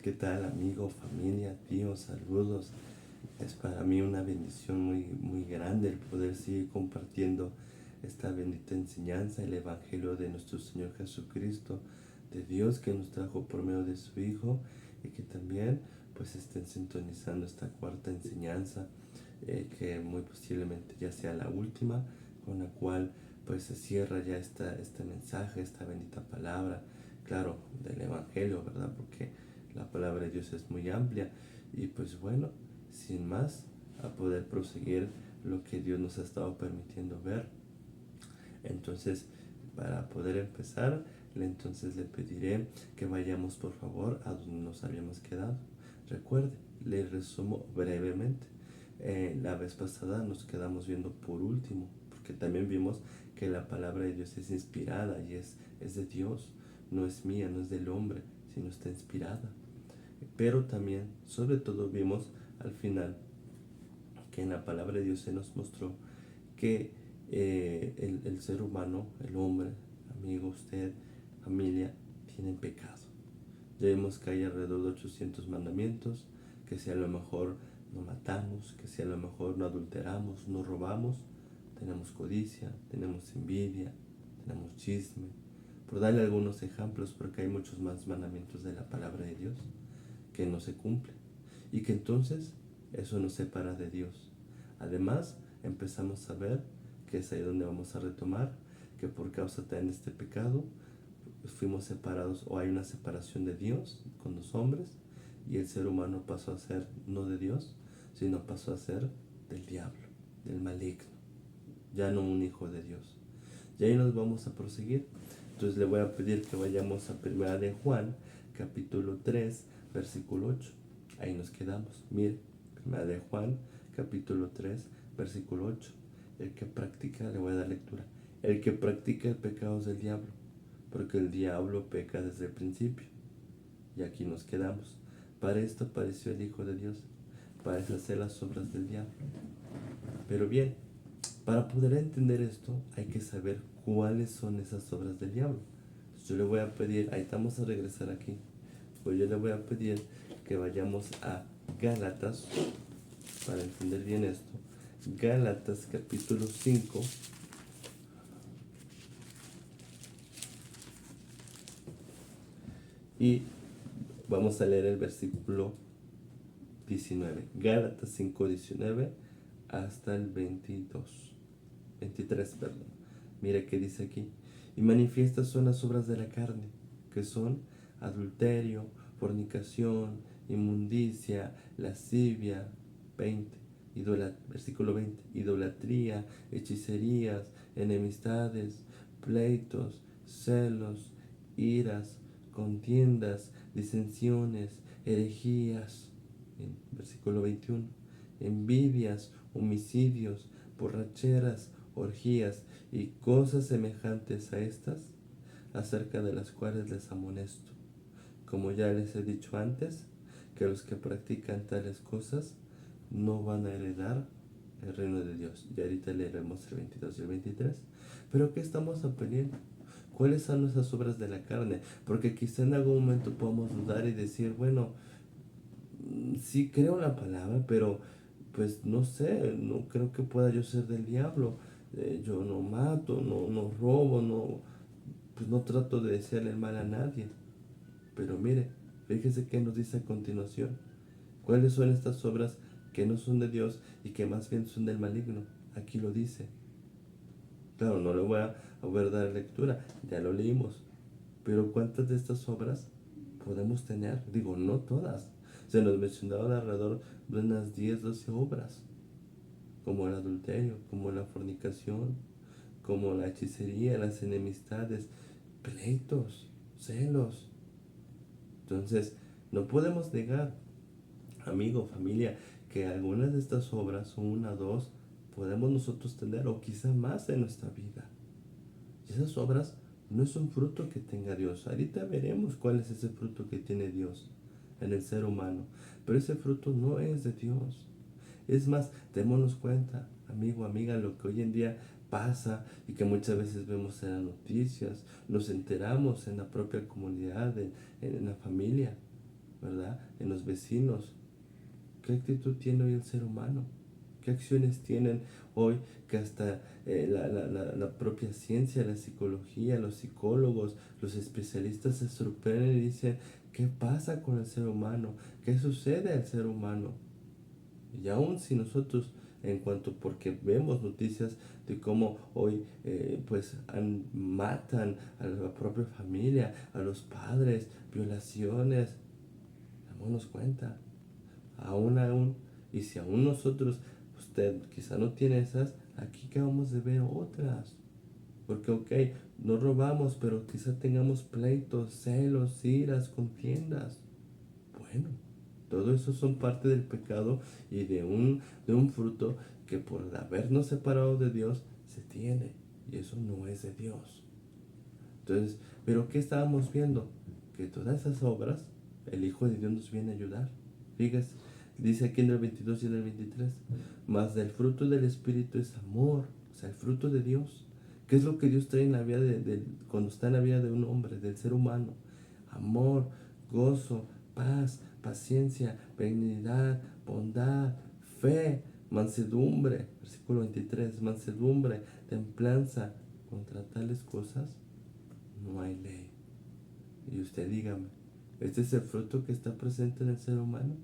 ¿Qué tal, amigo, familia, tíos? Saludos. Es para mí una bendición muy grande el poder seguir compartiendo esta bendita enseñanza, el Evangelio de nuestro Señor Jesucristo, de Dios que nos trajo por medio de su Hijo, y que también pues estén sintonizando esta cuarta enseñanza, que muy posiblemente ya sea la última, con la cual pues se cierra ya este mensaje, esta bendita palabra, claro, del Evangelio, ¿verdad? Porque la palabra de Dios es muy amplia. Y pues bueno, sin más, a poder proseguir lo que Dios nos ha estado permitiendo ver. Entonces, para poder empezar, entonces le pediré que vayamos por favor a donde nos habíamos quedado. Recuerde, le resumo brevemente. La vez pasada nos quedamos viendo por último, porque también vimos que la palabra de Dios es inspirada y es de Dios, no es mía, no es del hombre, sino está inspirada. Pero también, sobre todo, vimos al final que en la palabra de Dios se nos mostró que el ser humano, el hombre, amigo, usted, familia, tienen pecado. Ya vimos que hay alrededor de 800 mandamientos, que si a lo mejor no matamos, que si a lo mejor no adulteramos, no robamos, tenemos codicia, tenemos envidia, tenemos chisme. Por darle algunos ejemplos, porque hay muchos más mandamientos de la palabra de Dios que no se cumplen, y que entonces eso nos separa de Dios. Además, empezamos a ver que es ahí donde vamos a retomar que por causa de este pecado fuimos separados, o hay una separación de Dios con los hombres, y el ser humano pasó a ser no de Dios, sino pasó a ser del diablo, del maligno, ya no un hijo de Dios. Y ahí nos vamos a proseguir. Entonces le voy a pedir que vayamos a Primera de Juan, capítulo 3, versículo 8. Ahí nos quedamos. Mire, Primera de Juan, capítulo 3, versículo 8. El que practica, le voy a dar lectura. El que practica el pecado es del diablo, porque el diablo peca desde el principio. Y aquí nos quedamos. Para esto apareció el Hijo de Dios, para deshacer las obras del diablo. Pero bien, para poder entender esto, hay que saber cuáles son esas obras del diablo. Entonces yo le voy a pedir, ahí estamos a regresar aquí, pues yo le voy a pedir que vayamos a Gálatas, para entender bien esto. Gálatas capítulo 5. Y vamos a leer el versículo 19. Gálatas 5:19 hasta el 23, perdón. Mira qué dice aquí. Y manifiestas son las obras de la carne, que son adulterio, fornicación, inmundicia, lascivia, 20, versículo 20, idolatría, hechicerías, enemistades, pleitos, celos, iras, contiendas, disensiones, herejías. En versículo 21, envidias, homicidios, borracheras, orgías y cosas semejantes a estas, acerca de las cuales les amonesto, como ya les he dicho antes, que los que practican tales cosas no van a heredar el reino de Dios. Y ahorita leeremos el 22 y el 23. Pero ¿qué estamos aprendiendo? ¿Cuáles son esas obras de la carne? Porque quizá en algún momento podamos dudar y decir, bueno, sí creo en la palabra, pero pues no sé, no creo que pueda yo ser del diablo. Yo no mato, no robo, pues no trato de desearle el mal a nadie. Pero mire, fíjese qué nos dice a continuación. ¿Cuáles son estas obras que no son de Dios y que más bien son del maligno? Aquí lo dice. Claro, no le voy a volver a dar lectura, ya lo leímos. Pero ¿cuántas de estas obras podemos tener? Digo, no todas. Se nos mencionaron alrededor de unas 10, 12 obras, como el adulterio, como la fornicación, como la hechicería, las enemistades, pleitos, celos. Entonces, no podemos negar, amigo, familia, que algunas de estas obras, una, dos, podemos nosotros tener, o quizá más en nuestra vida. Y esas obras no es un fruto que tenga Dios. Ahorita veremos cuál es ese fruto que tiene Dios en el ser humano. Pero ese fruto no es de Dios. Es más, démonos cuenta, amigo, amiga, lo que hoy en día pasa y que muchas veces vemos en las noticias, nos enteramos en la propia comunidad, en la familia. ¿verdad? En los vecinos. ¿Qué actitud tiene hoy el ser humano? ¿Qué acciones tienen hoy que hasta la propia ciencia, la psicología, los psicólogos, los especialistas se sorprenden y dicen, ¿qué pasa con el ser humano? ¿Qué sucede al ser humano? Y aún si nosotros, porque vemos noticias de cómo hoy pues matan a la propia familia, a los padres, violaciones, démonos cuenta, aún, y si aún nosotros, usted quizá no tiene esas, aquí acabamos de ver otras. Porque, ok, no robamos, pero quizá tengamos pleitos, celos, iras, contiendas. Bueno, todo eso son parte del pecado y de un fruto que por habernos separado de Dios se tiene. Y eso no es de Dios. Entonces, ¿pero qué estábamos viendo? Que todas esas obras, el Hijo de Dios nos viene a ayudar. Fíjese, dice aquí en el 22 y en el 23, más del fruto del Espíritu es amor, o sea, el fruto de Dios. ¿Qué es lo que Dios trae en la vida cuando está en la vida de un hombre, del ser humano? Amor, gozo, paz, paciencia, benignidad, bondad, fe, mansedumbre. Versículo 23, mansedumbre, templanza. Contra tales cosas no hay ley. Y usted dígame, ¿este es el fruto que está presente en el ser humano?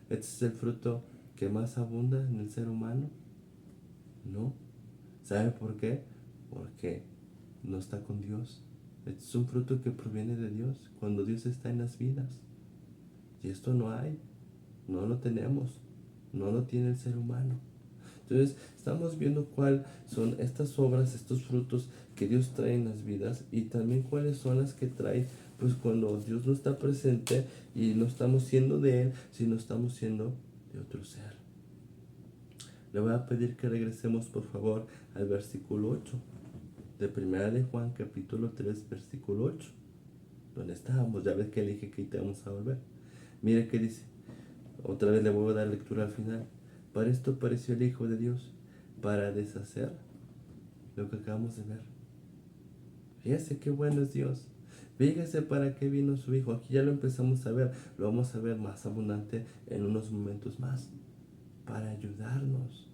¿Este es el fruto que más abunda en el ser humano? No. ¿Sabe por qué? Porque no está con Dios. Este es un fruto que proviene de Dios, cuando Dios está en las vidas. Y esto no hay, no lo tenemos, no lo tiene el ser humano. Entonces, estamos viendo cuáles son estas obras, estos frutos que Dios trae en las vidas y también cuáles son las que trae, pues cuando Dios no está presente y no estamos siendo de Él, sino estamos siendo de otro ser. Le voy a pedir que regresemos, por favor, al versículo 8 de 1 de Juan, capítulo 3, versículo 8, donde estábamos. Ya ves que le dije que te vamos a volver. Mire qué dice. Otra vez le voy a dar lectura al final. Para esto apareció el Hijo de Dios, para deshacer lo que acabamos de ver. Fíjese qué bueno es Dios. Fíjese para qué vino su Hijo. Aquí ya lo empezamos a ver. Lo vamos a ver más abundante en unos momentos más. Para ayudarnos.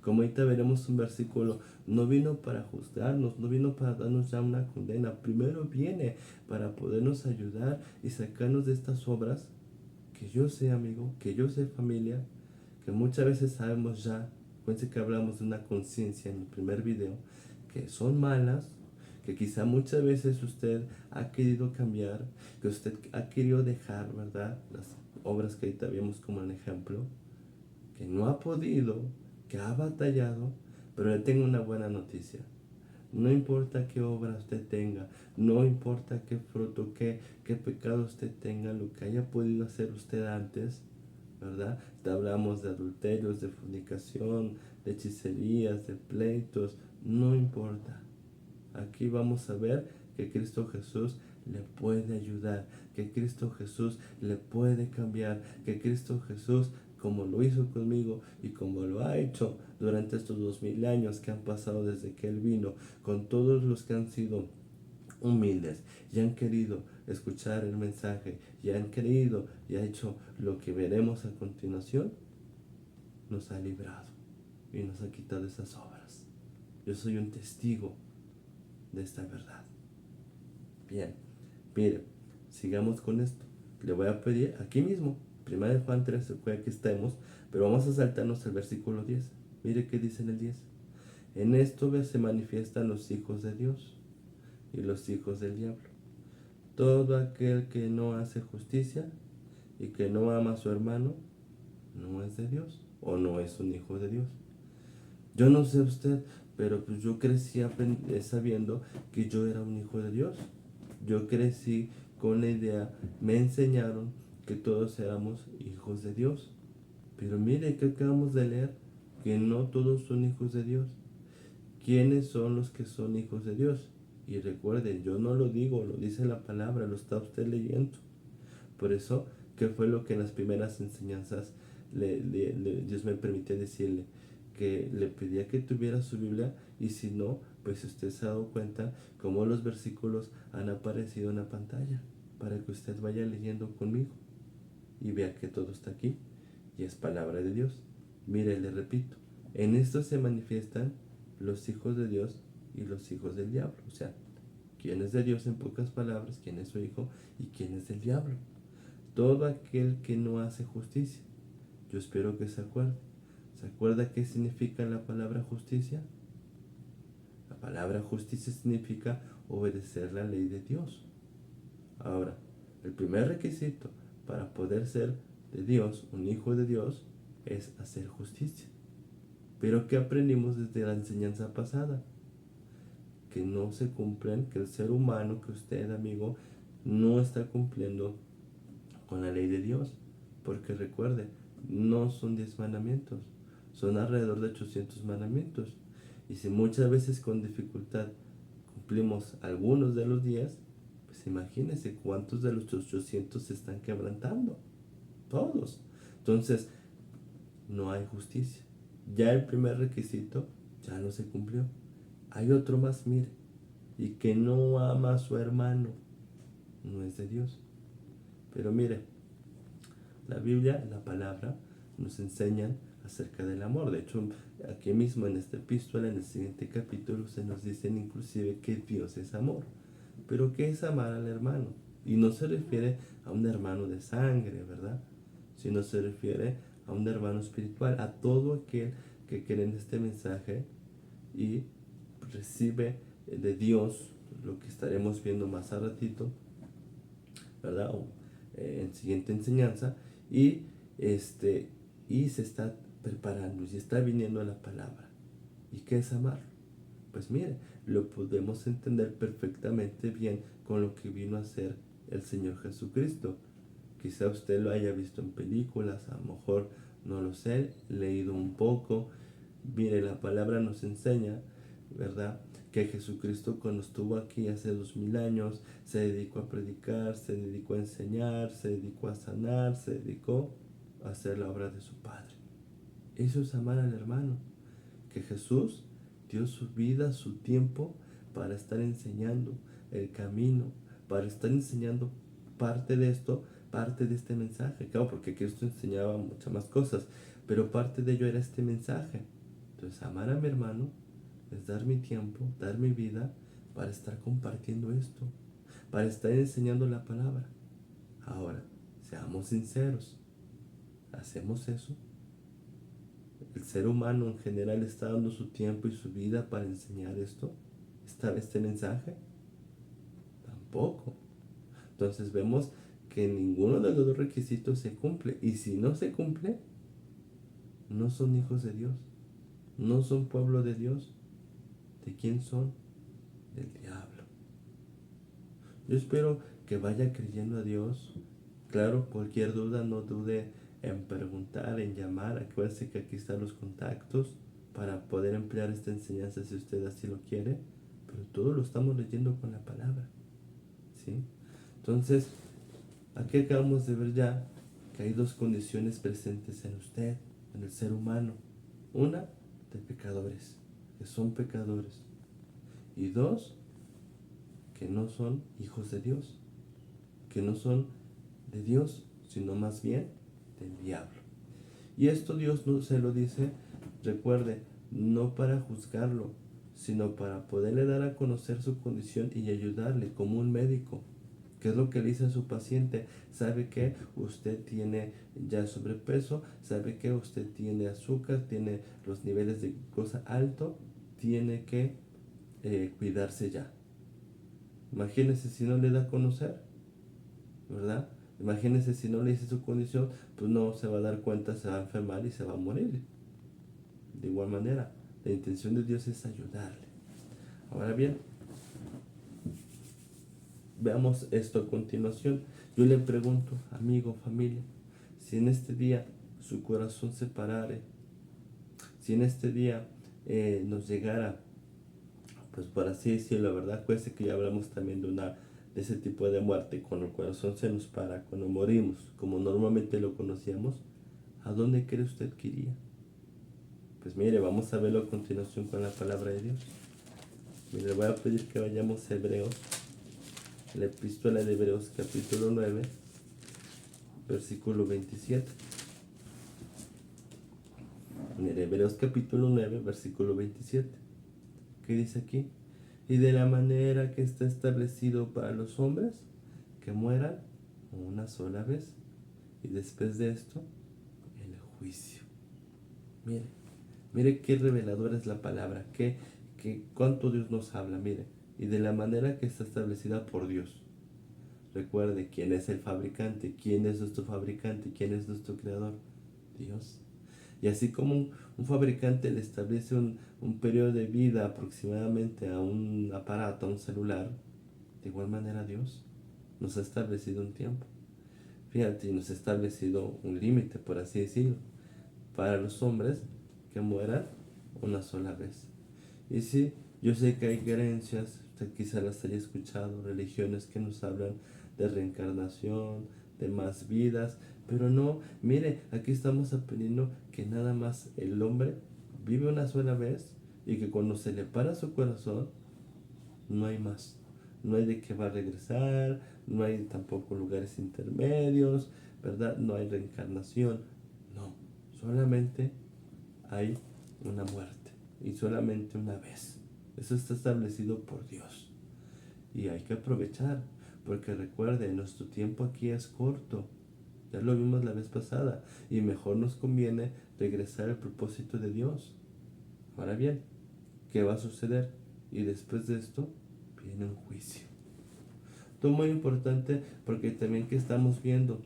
Como ahorita veremos un versículo, no vino para juzgarnos, no vino para darnos ya una condena. Primero viene para podernos ayudar y sacarnos de estas obras que yo sé, amigo, que yo sé, familia, que muchas veces sabemos ya. Fíjense que hablamos de una conciencia en el primer video, que son malas, que quizá muchas veces usted ha querido cambiar, que usted ha querido dejar, ¿verdad? Las obras que ahorita vimos como un ejemplo, que no ha podido, que ha batallado, pero le tengo una buena noticia. No importa qué obra usted tenga, no importa qué fruto, qué pecado usted tenga, lo que haya podido hacer usted antes, ¿verdad? Te hablamos de adulterios, de fornicación, de hechicerías, de pleitos, no importa. Aquí vamos a ver que Cristo Jesús le puede ayudar, que Cristo Jesús le puede cambiar, que Cristo Jesús, como lo hizo conmigo y como lo ha hecho durante estos 2000 años que han pasado desde que Él vino, con todos los que han sido humildes y han querido escuchar el mensaje y han creído y ha hecho lo que veremos a continuación, nos ha librado y nos ha quitado esas obras. Yo soy un testigo de esta verdad. Bien, mire, sigamos con esto. Le voy a pedir aquí mismo, 1 Juan 3, puede que estemos, pero vamos a saltarnos al versículo 10. Mire qué dice en el 10. En esto se manifiestan los hijos de Dios y los hijos del diablo. Todo aquel que no hace justicia y que no ama a su hermano, no es de Dios o no es un hijo de Dios. Yo no sé usted, pero pues yo crecí sabiendo que yo era un hijo de Dios. Yo crecí con la idea, me enseñaron que todos éramos hijos de Dios. Pero mire que acabamos de leer, que no todos son hijos de Dios. ¿Quiénes son los que son hijos de Dios? Y recuerden, yo no lo digo, lo dice la palabra, lo está usted leyendo. Por eso, ¿qué fue lo que en las primeras enseñanzas Dios me permitió decirle? Que le pedía que tuviera su Biblia y si no, pues usted se ha dado cuenta cómo los versículos han aparecido en la pantalla para que usted vaya leyendo conmigo. y vea que todo está aquí y es palabra de Dios. Mire, le repito, en esto se manifiestan los hijos de Dios y los hijos del diablo. O sea, quién es de Dios en pocas palabras, quién es su hijo y quién es del diablo. Todo aquel que no hace justicia. Yo espero que se acuerde. ¿Se acuerda qué significa la palabra justicia? La palabra justicia significa obedecer la ley de Dios. Ahora, el primer requisito para poder ser de Dios, un hijo de Dios, es hacer justicia. Pero ¿qué aprendimos desde la enseñanza pasada? Que no se cumplen, que el ser humano, que usted, amigo, no está cumpliendo con la ley de Dios. Porque recuerde, no son 10 mandamientos, son alrededor de 800 mandamientos. Y si muchas veces con dificultad cumplimos algunos de los 10, pues imagínense cuántos de los 800 se están quebrantando. Todos. Entonces, no hay justicia. Ya el primer requisito ya no se cumplió. Hay otro más, mire, y que no ama a su hermano, no es de Dios. Pero mire, la Biblia, la palabra, nos enseñan acerca del amor. De hecho, aquí mismo en esta epístola, en el siguiente capítulo, se nos dicen inclusive que Dios es amor. Pero ¿qué es amar al hermano? Y no se refiere a un hermano de sangre, ¿verdad? Sino se refiere a un hermano espiritual, a todo aquel que cree en este mensaje y recibe de Dios lo que estaremos viendo más a ratito, ¿verdad? En siguiente enseñanza, y se está preparando y está viniendo la palabra. ¿Y qué es amar? Pues mire, lo podemos entender perfectamente bien con lo que vino a hacer el Señor Jesucristo. Quizá usted lo haya visto en películas, a lo mejor no lo sé, leído un poco. Mire, la palabra nos enseña, ¿verdad?, que Jesucristo cuando estuvo aquí hace 2000 años se dedicó a predicar, se dedicó a enseñar, se dedicó a sanar, se dedicó a hacer la obra de su Padre. Eso es amar al hermano. Que Jesús dio su vida, su tiempo para estar enseñando el camino, para estar enseñando parte de esto, parte de este mensaje. Claro, porque Cristo enseñaba muchas más cosas, pero parte de ello era este mensaje. Entonces, amar a mi hermano es dar mi tiempo, dar mi vida para estar compartiendo esto, para estar enseñando la palabra. Ahora, seamos sinceros, ¿hacemos eso? ¿El ser humano en general está dando su tiempo y su vida para enseñar este mensaje? Tampoco. Entonces vemos que ninguno de los dos requisitos se cumple. Y si no se cumple, no son hijos de Dios, no son pueblo de Dios. ¿De quién son? Del diablo. Yo espero que vaya creyendo a Dios. Claro, cualquier duda no dude en preguntar, en llamar. Acuérdese que aquí están los contactos para poder emplear esta enseñanza si usted así lo quiere. Pero todo lo estamos leyendo con la palabra, ¿sí? Entonces, aquí acabamos de ver ya que hay dos condiciones presentes en usted, en el ser humano. Una, de pecadores, que son pecadores. Y dos, que no son hijos de Dios, que no son de Dios, sino más bien del diablo. Y esto Dios no se lo dice, recuerde, no para juzgarlo, sino para poderle dar a conocer su condición y ayudarle como un médico. ¿Qué es lo que le dice a su paciente? Sabe que usted tiene ya sobrepeso, sabe que usted tiene azúcar, tiene los niveles de glucosa alto, tiene que cuidarse ya. Imagínese si no le da a conocer, ¿verdad? Imagínese si no le dice su condición, pues no se va a dar cuenta, se va a enfermar y se va a morir. De igual manera, la intención de Dios es ayudarle. Ahora bien, veamos esto a continuación. Yo le pregunto, amigo, familia, si en este día su corazón se parare, si en este día nos llegara, pues por así decirlo, ¿verdad? Acuérdense que ya hablamos también de ese tipo de muerte, cuando el corazón se nos para, cuando morimos, como normalmente lo conocíamos. ¿A dónde cree usted que iría? Pues mire, vamos a verlo a continuación con la palabra de Dios. Mire, le voy a pedir que vayamos a Hebreos, la epístola de Hebreos capítulo 9, versículo 27. Hebreos capítulo 9, versículo 27. ¿Qué dice aquí? Y de la manera que está establecido para los hombres, que mueran una sola vez. Y después de esto, el juicio. Mire, mire qué reveladora es la palabra, cuánto Dios nos habla, mire. Y de la manera que está establecida por Dios. Recuerde, ¿quién es el fabricante? ¿Quién es nuestro fabricante? ¿Quién es nuestro creador? Dios. Y así como un fabricante le establece un periodo de vida aproximadamente a un aparato, a un celular, de igual manera Dios nos ha establecido un tiempo. Fíjate, nos ha establecido un límite, por así decirlo, para los hombres que mueran una sola vez. Y sí, yo sé que hay creencias, usted quizá las haya escuchado, religiones que nos hablan de reencarnación, de más vidas, pero no, mire, aquí estamos aprendiendo que nada más el hombre vive una sola vez y que cuando se le para su corazón, no hay más. No hay de qué va a regresar, no hay tampoco lugares intermedios, ¿verdad? No hay reencarnación, no, solamente hay una muerte y solamente una vez. Eso está establecido por Dios y hay que aprovechar, porque recuerde, nuestro tiempo aquí es corto. Ya lo vimos la vez pasada y mejor nos conviene regresar al propósito de Dios. Ahora bien, ¿qué va a suceder? Y después de esto viene un juicio. Esto es muy importante porque también que estamos viendo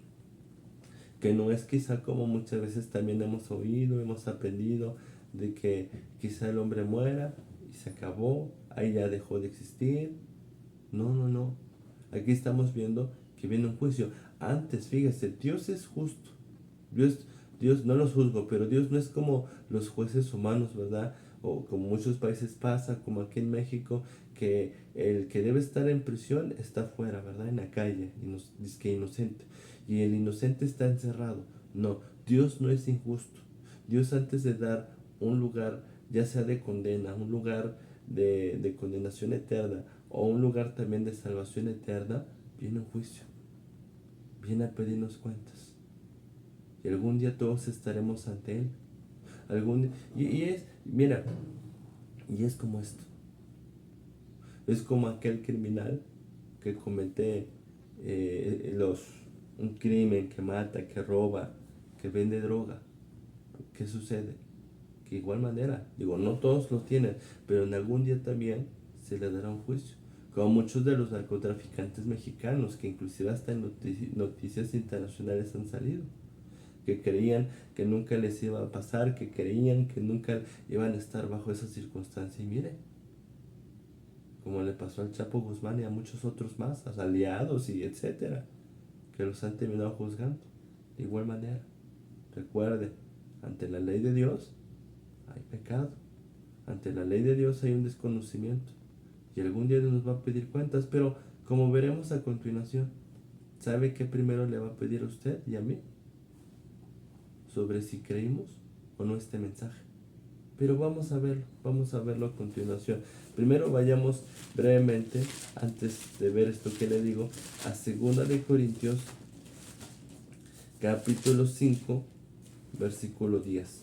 que no es quizá como muchas veces también hemos oído, hemos aprendido de que quizá el hombre muera y se acabó, ahí ya dejó de existir. No, no, no. Aquí estamos viendo que viene un juicio. Antes, fíjese, Dios es justo. Dios no los juzgo, pero Dios no es como los jueces humanos, ¿verdad? O como muchos países pasa, como aquí en México, que el que debe estar en prisión está afuera, ¿verdad? En la calle, y nos dice que inocente. Y el inocente está encerrado. No, Dios no es injusto. Dios antes de dar un lugar, ya sea de condena, un lugar de condenación eterna, o un lugar también de salvación eterna, viene un juicio. Viene a pedirnos cuentas. Y algún día todos estaremos ante Él. Mira, y es como esto. Es como aquel criminal que comete un crimen, que mata, que roba, que vende droga. ¿Qué sucede? Que igual manera, digo, no todos lo tienen, pero en algún día también se le dará un juicio. Como muchos de los narcotraficantes mexicanos, que inclusive hasta en noticias internacionales han salido, que creían que nunca les iba a pasar, que creían que nunca iban a estar bajo esa circunstancia. Y mire, como le pasó al Chapo Guzmán y a muchos otros más, a aliados y etcétera, que los han terminado juzgando. De igual manera, recuerde, ante la ley de Dios hay pecado. Ante la ley de Dios hay un desconocimiento. Y algún día nos va a pedir cuentas, pero como veremos a continuación, ¿sabe qué primero le va a pedir a usted y a mí? Sobre si creímos o no este mensaje. Pero vamos a verlo a continuación. Primero vayamos brevemente, antes de ver esto que le digo, a 2 de Corintios, capítulo 5, versículo 10.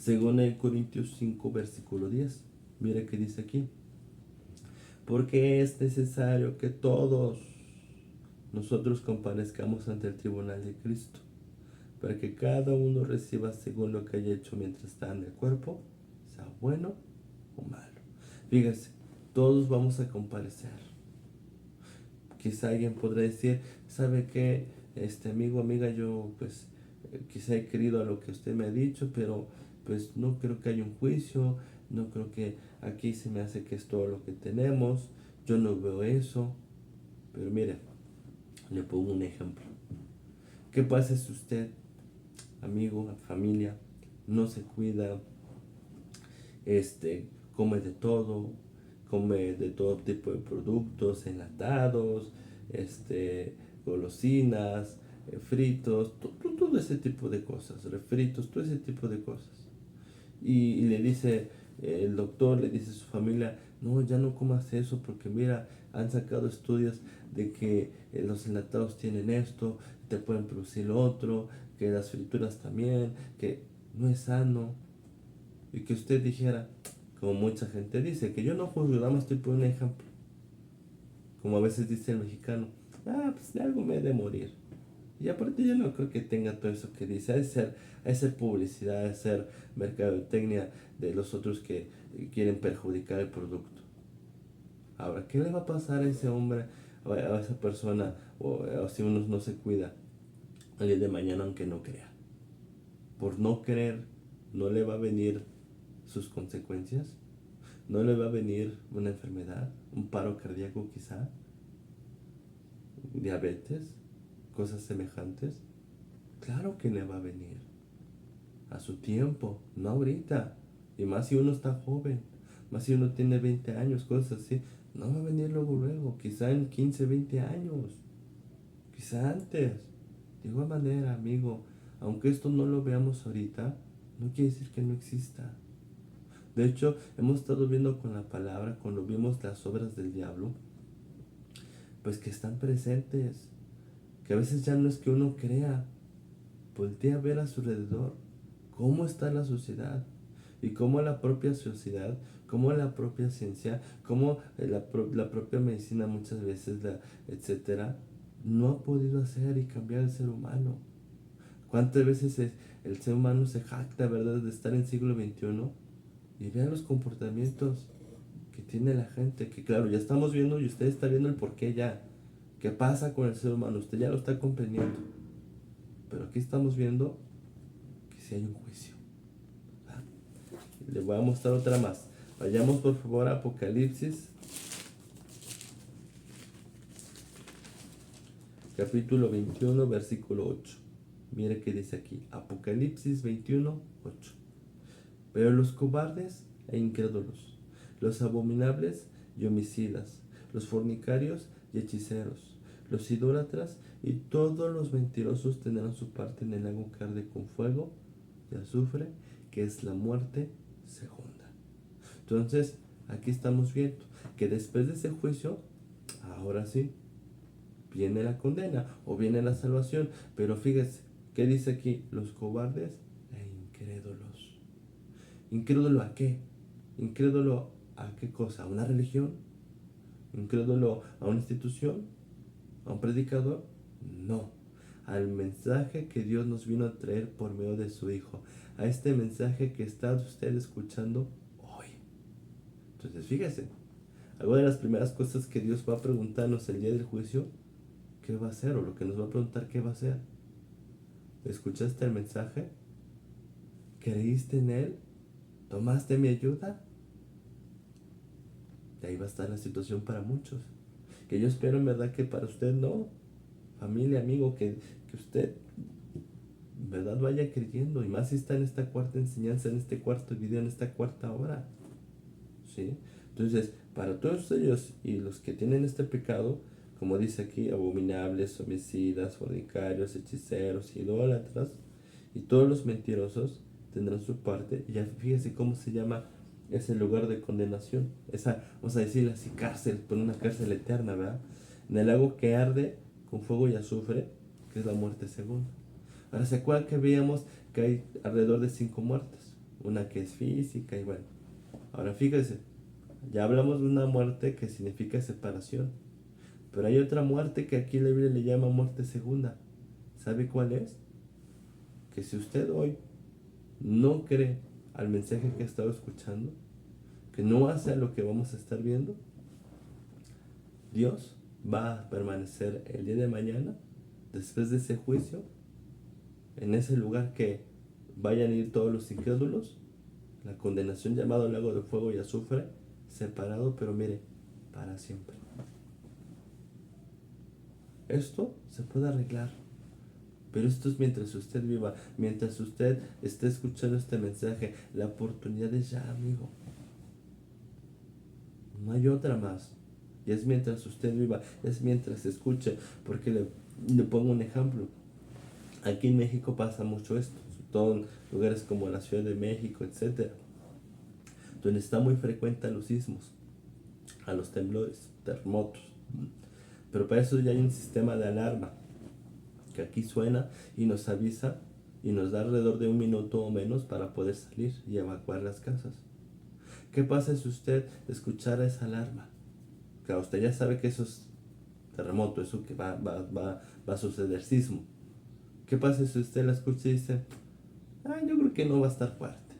2 de Corintios 5, versículo 10. Mira qué dice aquí. Porque es necesario que todos nosotros comparezcamos ante el tribunal de Cristo, para que cada uno reciba según lo que haya hecho mientras está en el cuerpo, sea bueno o malo. Fíjese, todos vamos a comparecer. Quizá alguien podrá decir, ¿sabe qué? Amigo, amiga, yo pues quizá he creído a lo que usted me ha dicho, pero pues no creo que haya un juicio, no creo que aquí se me hace que es todo lo que tenemos, yo no veo eso. Pero mire, le pongo un ejemplo. ¿Qué pasa si usted, amigo, familia, no se cuida, come de todo tipo de productos enlatados, golosinas, fritos, todo ese tipo de cosas, refritos, todo ese tipo de cosas? Y le dice, el doctor le dice a su familia, no, ya no comas eso porque mira, han sacado estudios de que los enlatados tienen esto, te pueden producir lo otro, que las frituras también, que no es sano. Y que usted dijera, como mucha gente dice, que yo no juzgo, nada más estoy poniendo un ejemplo. Como a veces dice el mexicano, pues de algo me he de morir. Y aparte yo no creo que tenga todo eso que dice, ha de ser publicidad, ha de ser mercadotecnia de los otros que quieren perjudicar el producto. Ahora, ¿qué le va a pasar a ese hombre, a esa persona, o si uno no se cuida el día de mañana aunque no crea? Por no creer, ¿no le va a venir sus consecuencias? ¿No le va a venir una enfermedad? ¿Un paro cardíaco quizá? ¿Diabetes? ¿Cosas semejantes? Claro que le va a venir. A su tiempo, no ahorita. Y más si uno está joven, más si uno tiene 20 años, cosas así. No va a venir luego, quizá en 15, 20 años, quizá antes. De igual manera, amigo, aunque esto no lo veamos ahorita, no quiere decir que no exista. De hecho, hemos estado viendo con la palabra, cuando vimos las obras del diablo, pues que están presentes, que a veces ya no es que uno crea, voltea a ver a su alrededor cómo está la sociedad y cómo la propia sociedad, cómo la propia ciencia, cómo la propia medicina muchas veces, etcétera, no ha podido hacer y cambiar al ser humano. ¿Cuántas veces el ser humano se jacta, verdad, de estar en el siglo XXI y vea los comportamientos que tiene la gente? Que claro, ya estamos viendo y usted está viendo el porqué ya. ¿Qué pasa con el ser humano? Usted ya lo está comprendiendo. Pero aquí estamos viendo que si hay un juicio. Le voy a mostrar otra más. Vayamos por favor a Apocalipsis, capítulo 21, versículo 8. Mire qué dice aquí. Apocalipsis 21, 8. Pero los cobardes e incrédulos, los abominables y homicidas, los fornicarios y hechiceros, los idólatras y todos los mentirosos tendrán su parte en el lago que arde con fuego y azufre, que es la muerte segunda. Entonces, aquí estamos viendo que después de ese juicio, ahora sí, viene la condena o viene la salvación. Pero fíjese, ¿qué dice aquí? Los cobardes e incrédulos. ¿Incrédulo a qué? ¿Incrédulo a qué cosa? ¿A una religión? ¿Incrédulo a una institución? ¿A un predicador? No. Al mensaje que Dios nos vino a traer por medio de su Hijo. A este mensaje que está usted escuchando hoy. Entonces, fíjese, alguna de las primeras cosas que Dios va a preguntarnos el día del juicio, ¿qué va a hacer? O lo que nos va a preguntar, ¿qué va a hacer? ¿Escuchaste el mensaje? ¿Creíste en él? ¿Tomaste mi ayuda? Y ahí va a estar la situación para muchos. Que yo espero en verdad que para usted no. Familia, amigo, que usted en verdad vaya creyendo. Y más si está en esta cuarta enseñanza, en este cuarto video, en esta cuarta hora. ¿Sí? Entonces, para todos ellos y los que tienen este pecado, como dice aquí, abominables, homicidas, fornicarios, hechiceros, idólatras, y todos los mentirosos tendrán su parte. Y ya fíjese cómo se llama ese lugar de condenación. Esa, vamos a decir así, cárcel, por una cárcel eterna, ¿verdad? En el lago que arde con fuego y azufre, que es la muerte segunda. Ahora, ¿se acuerdan que veíamos que hay alrededor de 5 muertes? Una que es física y bueno. Ahora fíjese, ya hablamos de una muerte que significa separación. Pero hay otra muerte que aquí la Biblia le llama muerte segunda. ¿Sabe cuál es? Que si usted hoy no cree al mensaje que ha estado escuchando, que no hace a lo que vamos a estar viendo, Dios va a permanecer el día de mañana, después de ese juicio, en ese lugar que vayan a ir todos los incrédulos, la condenación llamado lago de fuego y azufre, separado, pero mire, para siempre. Esto se puede arreglar, pero esto es mientras usted viva, mientras usted esté escuchando este mensaje. La oportunidad es ya, amigo. No hay otra más. Y es mientras usted viva, es mientras escuche. Porque le pongo un ejemplo. Aquí en México pasa mucho esto, sobre todo en lugares como la Ciudad de México, etcétera, donde está muy frecuente los sismos. a los temblores, terremotos. Pero para eso ya hay un sistema de alarma que aquí suena y nos avisa y nos da alrededor de 1 minuto o menos para poder salir y evacuar las casas. ¿Qué pasa si usted escuchara esa alarma? Claro, usted ya sabe que eso es terremoto, eso que va a suceder sismo. ¿Qué pasa si usted la escucha y dice, yo creo que no va a estar fuerte?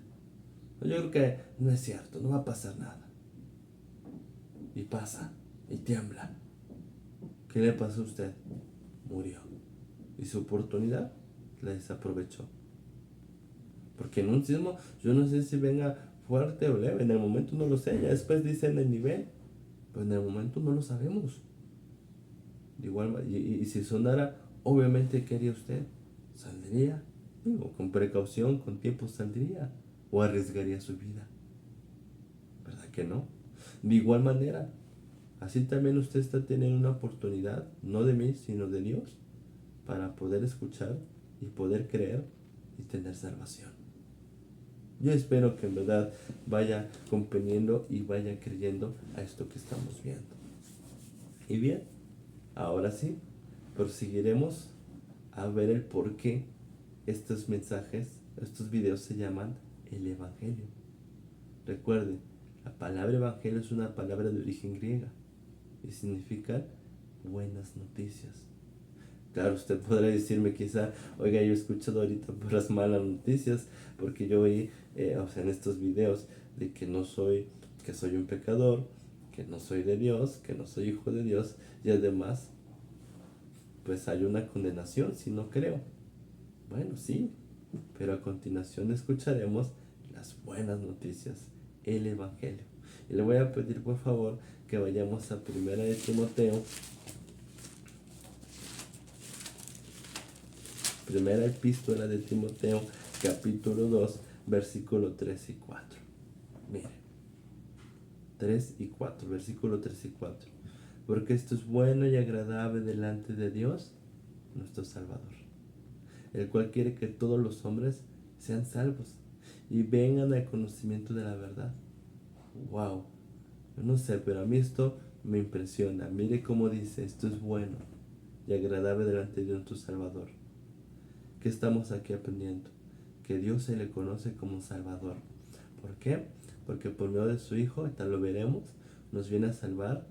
Yo creo que no es cierto, no va a pasar nada. Y pasa, y tiembla. ¿Qué le pasó a usted? Murió. Y su oportunidad la desaprovechó. Porque en un sismo, yo no sé si venga fuerte o leve, en el momento no lo sé, ya después dicen el nivel, pero en el momento no lo sabemos. Igual, y si sonara, obviamente, ¿qué haría usted? ¿Saldría? Digo, con precaución, con tiempo saldría. ¿O arriesgaría su vida? ¿Verdad que no? De igual manera, así también usted está teniendo una oportunidad, no de mí, sino de Dios, para poder escuchar y poder creer y tener salvación. Yo espero que en verdad vaya comprendiendo y vaya creyendo a esto que estamos viendo. Y bien, ahora sí, proseguiremos a ver el por qué estos mensajes, estos videos se llaman el Evangelio. Recuerde, la palabra Evangelio es una palabra de origen griega y significa buenas noticias. Claro, usted podrá decirme quizá, oiga, yo he escuchado ahorita puras malas noticias porque yo vi, en estos videos de que soy un pecador, que no soy de Dios, que no soy hijo de Dios y además, pues hay una condenación si no creo. Bueno, sí, pero a continuación escucharemos las buenas noticias, el Evangelio. Y le voy a pedir por favor que vayamos a Primera de Timoteo, Primera Epístola de Timoteo, capítulo 2, versículo 3 y 4. Mire, 3 y 4, versículo 3 y 4. Porque esto es bueno y agradable delante de Dios, nuestro Salvador, el cual quiere que todos los hombres sean salvos y vengan al conocimiento de la verdad. Wow, yo no sé, pero a mí esto me impresiona. Mire cómo dice, esto es bueno y agradable delante de Dios, tu Salvador. ¿Qué estamos aquí aprendiendo? Que Dios se le conoce como Salvador. ¿Por qué? Porque por medio de su Hijo, tal lo veremos, nos viene a salvar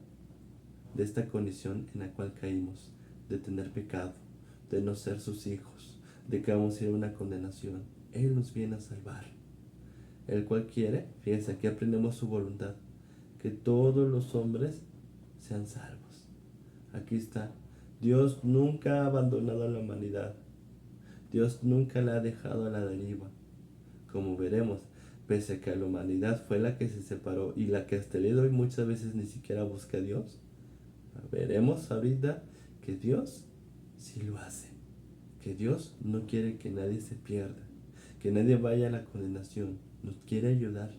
de esta condición en la cual caímos, de tener pecado, de no ser sus hijos, de que vamos a ir a una condenación. Él nos viene a salvar. El cual quiere, fíjense, aquí aprendemos su voluntad, que todos los hombres sean salvos. Aquí está. Dios nunca ha abandonado a la humanidad. Dios nunca la ha dejado a la deriva. Como veremos, pese a que la humanidad fue la que se separó y la que hasta el día de hoy muchas veces ni siquiera busca a Dios, veremos ahorita que Dios sí lo hace. Que Dios no quiere que nadie se pierda, que nadie vaya a la condenación. Nos quiere ayudar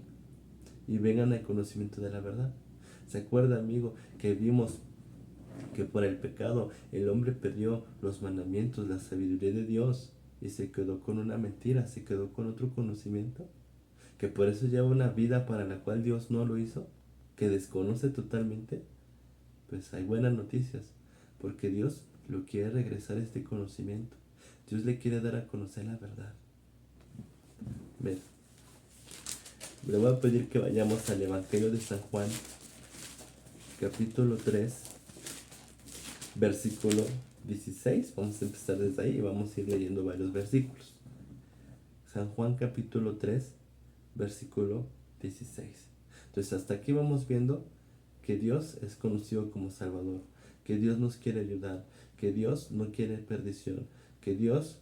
y vengan al conocimiento de la verdad. ¿Se acuerda, amigo, que vimos que por el pecado el hombre perdió los mandamientos, la sabiduría de Dios y se quedó con una mentira, se quedó con otro conocimiento? Que por eso lleva una vida para la cual Dios no lo hizo, que desconoce totalmente. Pues hay buenas noticias, porque Dios lo quiere regresar a este conocimiento. Dios le quiere dar a conocer la verdad. Mira, le voy a pedir que vayamos al Evangelio de San Juan, capítulo 3, versículo 16. Vamos a empezar desde ahí y vamos a ir leyendo varios versículos. San Juan capítulo 3, versículo 16. Entonces hasta aquí vamos viendo que Dios es conocido como Salvador, que Dios nos quiere ayudar, que Dios no quiere perdición, que Dios,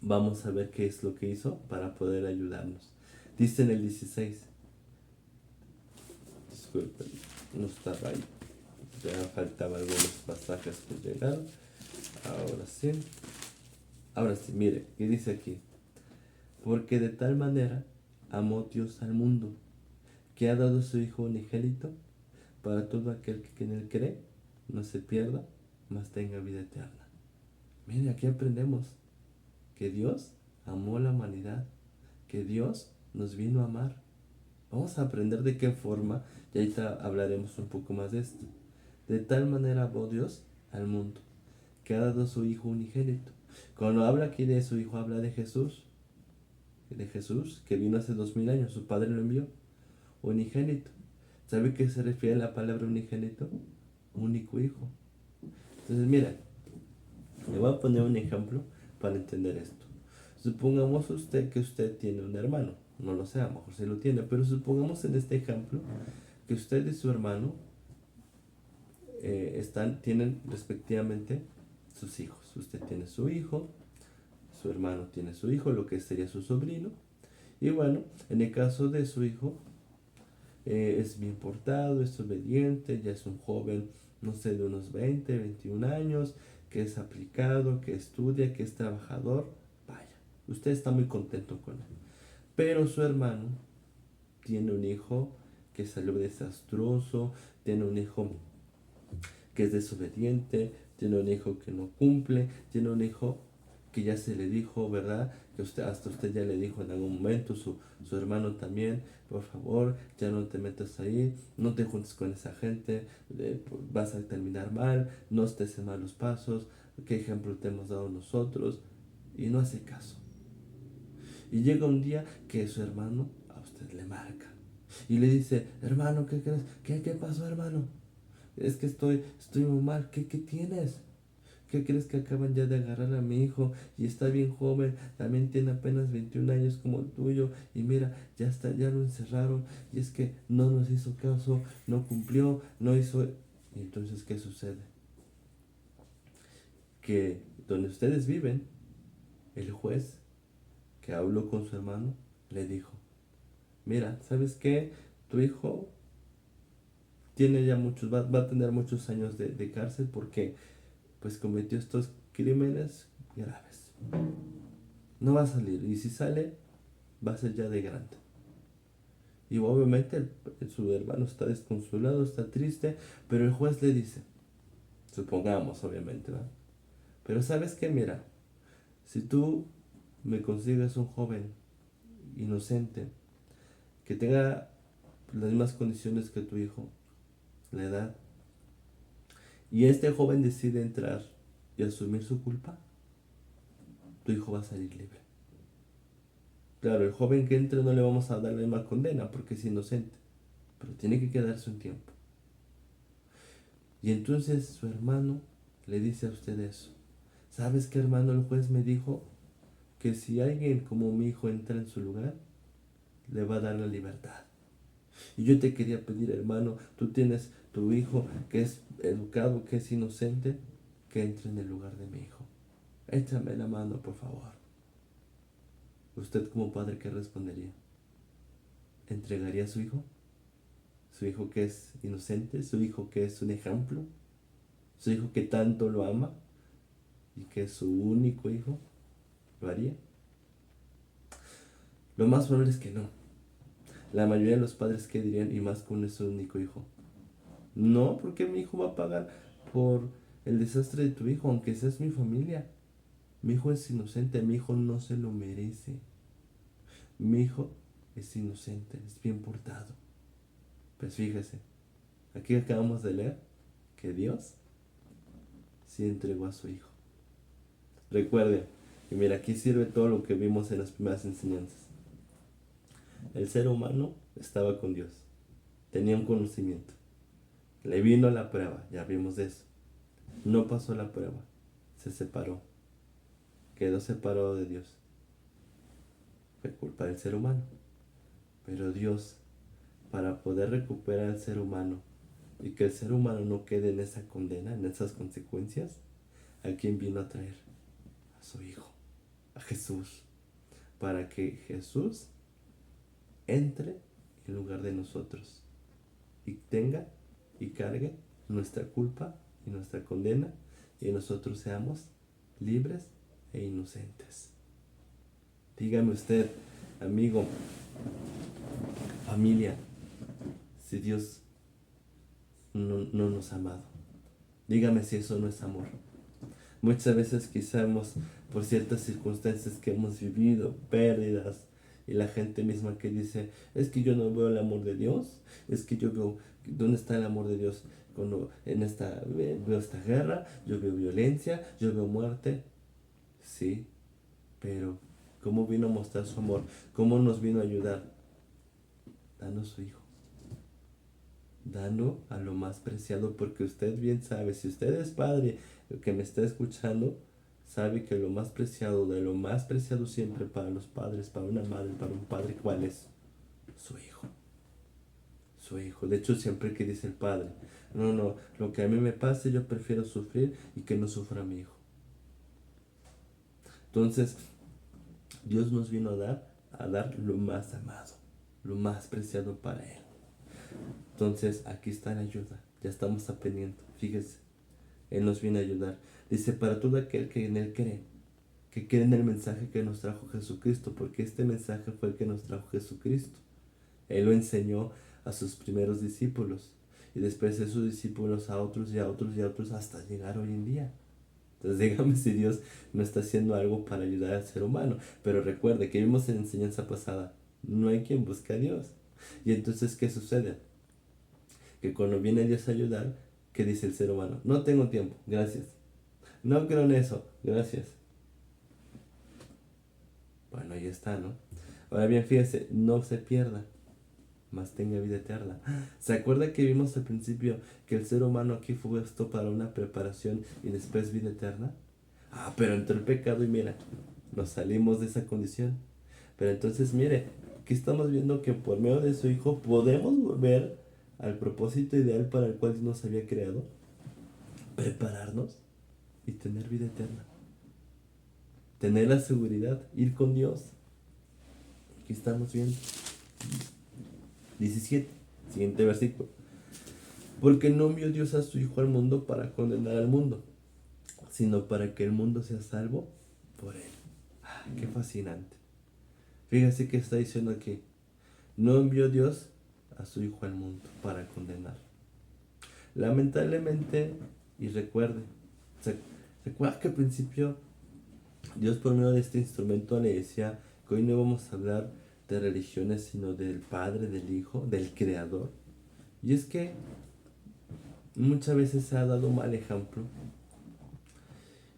vamos a ver qué es lo que hizo para poder ayudarnos. Dice en el 16, disculpen, no estaba ahí, ya faltaban algunos pasajes por llegar. Ahora sí, mire, ¿qué dice aquí? Porque de tal manera amó Dios al mundo, que ha dado su Hijo unigénito, para todo aquel que en él cree, no se pierda, mas tenga vida eterna. Mire, aquí aprendemos que Dios amó a la humanidad, que Dios nos vino a amar. Vamos a aprender de qué forma, y ahorita hablaremos un poco más de esto. De tal manera amó Dios al mundo, que ha dado a su Hijo unigénito. Cuando habla aquí de su Hijo, habla de Jesús, que vino hace 2000 años, su Padre lo envió, unigénito. ¿Sabe qué se refiere a la palabra unigénito? Único Hijo. Entonces, mira, le voy a poner un ejemplo para entender esto. Supongamos usted que usted tiene un hermano, no lo sé, a lo mejor sí lo tiene, pero supongamos en este ejemplo que usted y su hermano tienen respectivamente sus hijos. Usted tiene su hijo, su hermano tiene su hijo, lo que sería su sobrino. Y bueno, en el caso de su hijo, es bien portado, es obediente, ya es un joven, no sé, de unos 20, 21 años, que es aplicado, que estudia, que es trabajador. Vaya, usted está muy contento con él. Pero su hermano tiene un hijo que salió desastroso, tiene un hijo que es desobediente, tiene un hijo que no cumple, tiene un hijo que ya se le dijo, ¿verdad? Que hasta usted ya le dijo en algún momento, su hermano también, por favor, ya no te metas ahí, no te juntes con esa gente, vas a terminar mal, no estés en malos pasos, qué ejemplo te hemos dado nosotros, y no hace caso. Y llega un día que su hermano a usted le marca y le dice, hermano, ¿qué crees? ¿Qué pasó, hermano? Es que estoy muy mal, ¿qué tienes? ¿Qué crees que acaban ya de agarrar a mi hijo y está bien joven? También tiene apenas 21 años como el tuyo y mira, ya lo encerraron y es que no nos hizo caso, no cumplió, no hizo... Y entonces, ¿qué sucede? Que donde ustedes viven, el juez que habló con su hermano le dijo, mira, ¿sabes qué? Tu hijo tiene ya va a tener muchos años de cárcel porque pues cometió estos crímenes graves. No va a salir. Y si sale, va a ser ya de grande. Y obviamente su hermano está desconsolado, está triste, pero el juez le dice, supongamos obviamente, ¿verdad? Pero sabes qué, mira, si tú me consigues un joven inocente que tenga las mismas condiciones que tu hijo, la edad, y este joven decide entrar y asumir su culpa, tu hijo va a salir libre. Claro, el joven que entre no le vamos a dar la misma condena porque es inocente, pero tiene que quedarse un tiempo. Y entonces su hermano le dice a usted eso. ¿Sabes qué, hermano? El juez me dijo que si alguien como mi hijo entra en su lugar, le va a dar la libertad. Y yo te quería pedir, hermano, tú tienes tu hijo que es educado, que es inocente, que entre en el lugar de mi hijo. Échame la mano, por favor. ¿Usted como padre qué respondería? ¿Entregaría a su hijo? ¿Su hijo que es inocente? ¿Su hijo que es un ejemplo? ¿Su hijo que tanto lo ama? ¿Y que es su único hijo? ¿Lo haría? Lo más probable es que no. La mayoría de los padres, ¿qué dirían? Y más con su único hijo. No, porque mi hijo va a pagar por el desastre de tu hijo, aunque seas mi familia. Mi hijo es inocente, mi hijo no se lo merece. Mi hijo es inocente, es bien portado. Pues fíjese, aquí acabamos de leer que Dios sí entregó a su hijo. Recuerde, y mira, aquí sirve todo lo que vimos en las primeras enseñanzas. El ser humano estaba con Dios, tenía un conocimiento. Le vino la prueba, ya vimos de eso. No pasó la prueba, se separó, quedó separado de Dios. Fue culpa del ser humano. Pero Dios, para poder recuperar al ser humano y que el ser humano no quede en esa condena, en esas consecuencias, ¿a quién vino a traer? A su Hijo, a Jesús, para que Jesús entre en lugar de nosotros y tenga y cargue nuestra culpa y nuestra condena y nosotros seamos libres e inocentes. Dígame usted, amigo, familia, si Dios no nos ha amado. Dígame si eso no es amor. Muchas veces quizá por ciertas circunstancias que hemos vivido, pérdidas, Y la gente misma que dice, es que yo no veo el amor de Dios, es que yo veo, ¿dónde está el amor de Dios? Cuando veo esta guerra, yo veo violencia, yo veo muerte. Sí, pero ¿cómo vino a mostrar su amor? ¿Cómo nos vino a ayudar? Dando a su Hijo. Dando a lo más preciado, porque usted bien sabe, si usted es padre que me está escuchando, sabe que lo más preciado, de lo más preciado siempre para los padres, para una madre, para un padre, ¿cuál es? Su hijo. Su hijo. De hecho, siempre que dice el padre, no, no, lo que a mí me pase, yo prefiero sufrir y que no sufra mi hijo. Entonces, Dios nos vino a dar lo más amado, lo más preciado para Él. Entonces, aquí está la ayuda. Ya estamos aprendiendo. Fíjese, Él nos viene a ayudar. Dice, para todo aquel que en Él cree, que cree en el mensaje que nos trajo Jesucristo, porque este mensaje fue el que nos trajo Jesucristo. Él lo enseñó a sus primeros discípulos y después de sus discípulos a otros y a otros y a otros hasta llegar hoy en día. Entonces dígame si Dios no está haciendo algo para ayudar al ser humano. Pero recuerde que vimos en la enseñanza pasada, no hay quien busque a Dios. Y entonces, ¿qué sucede? Que cuando viene Dios a ayudar, ¿qué dice el ser humano? No tengo tiempo, gracias. No creo en eso, gracias. Bueno, ahí está, ¿no? Ahora bien, fíjese, no se pierda, mas tenga vida eterna. ¿Se acuerda que vimos al principio que el ser humano aquí fue puesto para una preparación y después vida eterna? Ah, pero entró el pecado y mira, nos salimos de esa condición. Pero entonces, mire, aquí estamos viendo que por medio de su Hijo podemos volver al propósito ideal para el cual Dios nos había creado, prepararnos y tener vida eterna. Tener la seguridad, ir con Dios. Aquí estamos viendo. 17, siguiente versículo. Porque no envió Dios a su Hijo al mundo para condenar al mundo, sino para que el mundo sea salvo por él. Ah, qué fascinante. Fíjese que está diciendo aquí. No envió Dios a su Hijo al mundo para condenar. Lamentablemente, y recuerda que al principio Dios por medio de este instrumento le decía que hoy no vamos a hablar de religiones, sino del Padre, del Hijo, del Creador. Y es que muchas veces se ha dado mal ejemplo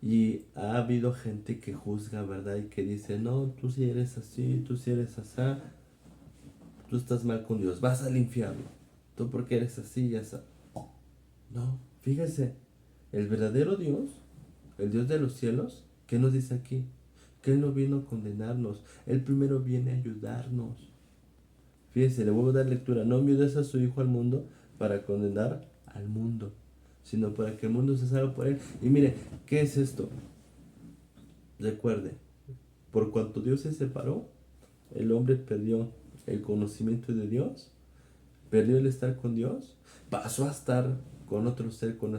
y ha habido gente que juzga, ¿verdad? Y que dice, no, tú si eres así, tú si eres así, tú estás mal con Dios, vas al infierno. Tú porque eres así y así. No, fíjese, el verdadero Dios, el Dios de los cielos, ¿qué nos dice aquí? Que Él no vino a condenarnos, Él primero viene a ayudarnos. Fíjese, le vuelvo a dar lectura. No envió Dios a su Hijo al mundo para condenar al mundo, sino para que el mundo se salve por Él. Y mire, ¿qué es esto? Recuerde, por cuanto Dios se separó, el hombre perdió el conocimiento de Dios, perdió el estar con Dios, pasó a estar con otro ser, con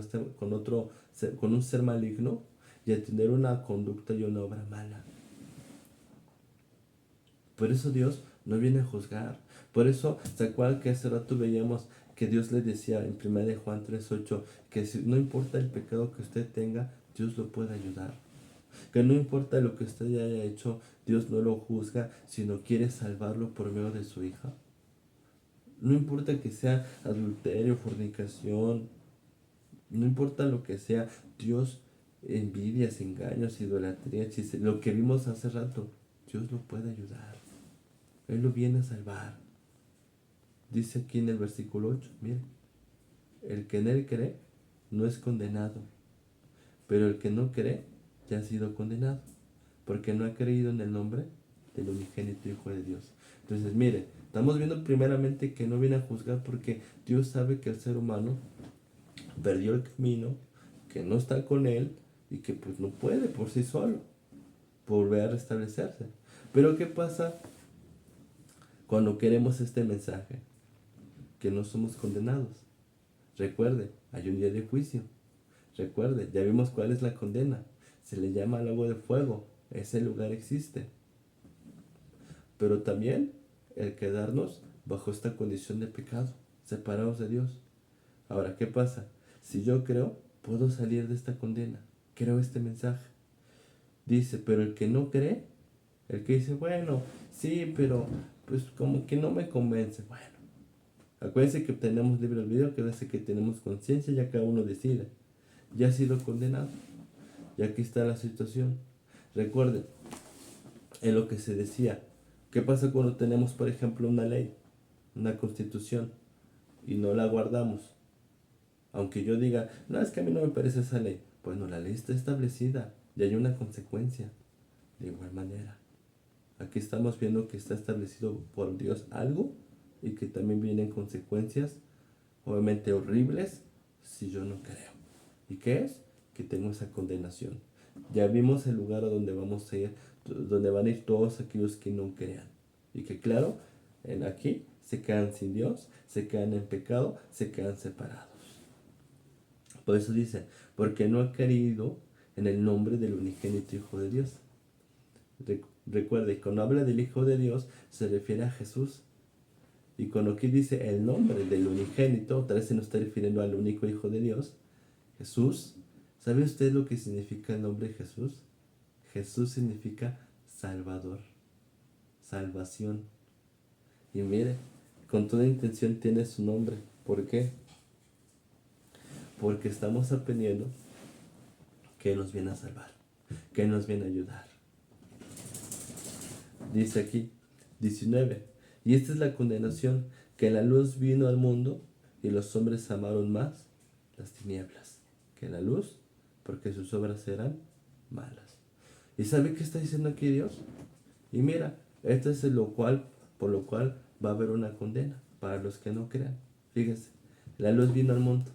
un ser maligno y a tener una conducta y una obra mala. Por eso Dios no viene a juzgar. Por eso, ¿se acuerdan que hace rato veíamos que Dios le decía en 1 Juan 3:8 que no importa el pecado que usted tenga, Dios lo puede ayudar? Que no importa lo que usted haya hecho, Dios no lo juzga, sino quiere salvarlo por medio de su hija. No importa que sea adulterio, fornicación, no importa lo que sea, Dios, envidias, engaños, idolatría, lo que vimos hace rato, Dios lo puede ayudar. Él lo viene a salvar. Dice aquí en el versículo 8, mire, el que en Él cree no es condenado, pero el que no cree ya ha sido condenado, porque no ha creído en el nombre del unigénito Hijo de Dios. Entonces, mire, estamos viendo primeramente que no viene a juzgar porque Dios sabe que el ser humano perdió el camino, que no está con Él y que pues no puede por sí solo volver a restablecerse. Pero ¿qué pasa cuando queremos este mensaje? Que no somos condenados. Recuerde, hay un día de juicio. Recuerde, ya vimos cuál es la condena. Se le llama lago de fuego. Ese lugar existe. Pero también el quedarnos bajo esta condición de pecado, separados de Dios. Ahora, ¿qué pasa? Si yo creo, puedo salir de esta condena. Creo este mensaje. Dice, pero el que no cree, El que dice, bueno, sí, pero pues como que no me convence. Bueno, acuérdense que tenemos libre albedrío, acuérdense que tenemos conciencia, ya cada uno decide. Ya ha sido condenado. Y aquí está la situación. Recuerden, en lo que se decía, ¿qué pasa cuando tenemos, por ejemplo, una ley, una constitución, y no la guardamos? Aunque yo diga, no, es que a mí no me parece esa ley. Bueno, la ley está establecida y hay una consecuencia. De igual manera, aquí estamos viendo que está establecido por Dios algo y que también vienen consecuencias, obviamente horribles, si yo no creo. ¿Y qué es? Que tengo esa condenación. Ya vimos el lugar a donde vamos a ir, donde van a ir todos aquellos que no crean. Y que claro, aquí se quedan sin Dios, se quedan en pecado, se quedan separados. Por eso dice, porque no ha creído en el nombre del unigénito Hijo de Dios. Recuerde, cuando habla del Hijo de Dios, se refiere a Jesús. Y cuando aquí dice el nombre del unigénito, tal vez se nos está refiriendo al único Hijo de Dios, Jesús. ¿Sabe usted lo que significa el nombre Jesús? Jesús significa Salvador, salvación. Y mire, con toda intención tiene su nombre. ¿Por qué? Porque estamos aprendiendo que nos viene a salvar, que nos viene a ayudar. Dice aquí, 19. Y esta es la condenación, que la luz vino al mundo y los hombres amaron más las tinieblas que la luz, porque sus obras eran malas. ¿Y sabe qué está diciendo aquí Dios? Y mira, esto es por lo cual va a haber una condena para los que no crean. Fíjese, la luz vino al mundo.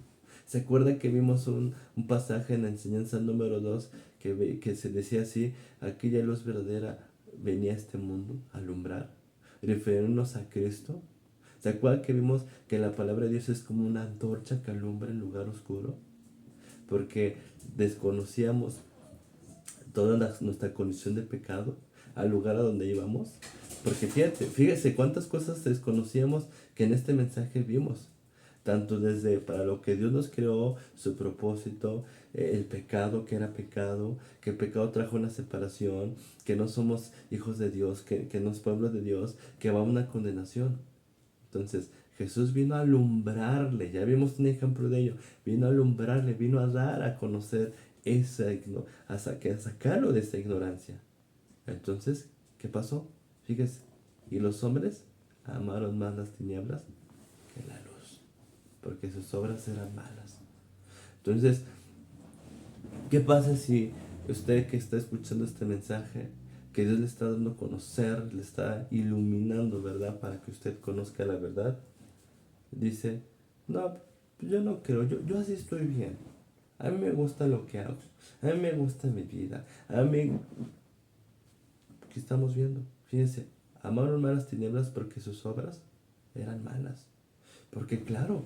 ¿Se acuerda que vimos un pasaje en la enseñanza número 2 que se decía así, aquella luz verdadera venía a este mundo a alumbrar, refiriéndonos a Cristo? ¿Se acuerda que vimos que la palabra de Dios es como una antorcha que alumbra en lugar oscuro? Porque desconocíamos toda nuestra condición de pecado al lugar a donde íbamos. Porque fíjese cuántas cosas desconocíamos que en este mensaje vimos. Tanto desde para lo que Dios nos creó, su propósito, el pecado que era pecado, que el pecado trajo una separación, que no somos hijos de Dios, que no es pueblo de Dios, que va a una condenación. Entonces, Jesús vino a alumbrarle, ya vimos un ejemplo de ello, vino a alumbrarle, vino a dar a conocer a sacarlo de esa ignorancia. Entonces, ¿qué pasó? Fíjese, y los hombres amaron más las tinieblas que la luz, porque sus obras eran malas. Entonces, ¿qué pasa si usted que está escuchando este mensaje, que Dios le está dando a conocer, le está iluminando, ¿verdad? Para que usted conozca la verdad, dice, no, yo no creo, yo así estoy bien. A mí me gusta lo que hago, a mí me gusta mi vida, a mí... ¿Qué estamos viendo? Fíjense, amaron más las tinieblas porque sus obras eran malas. Porque claro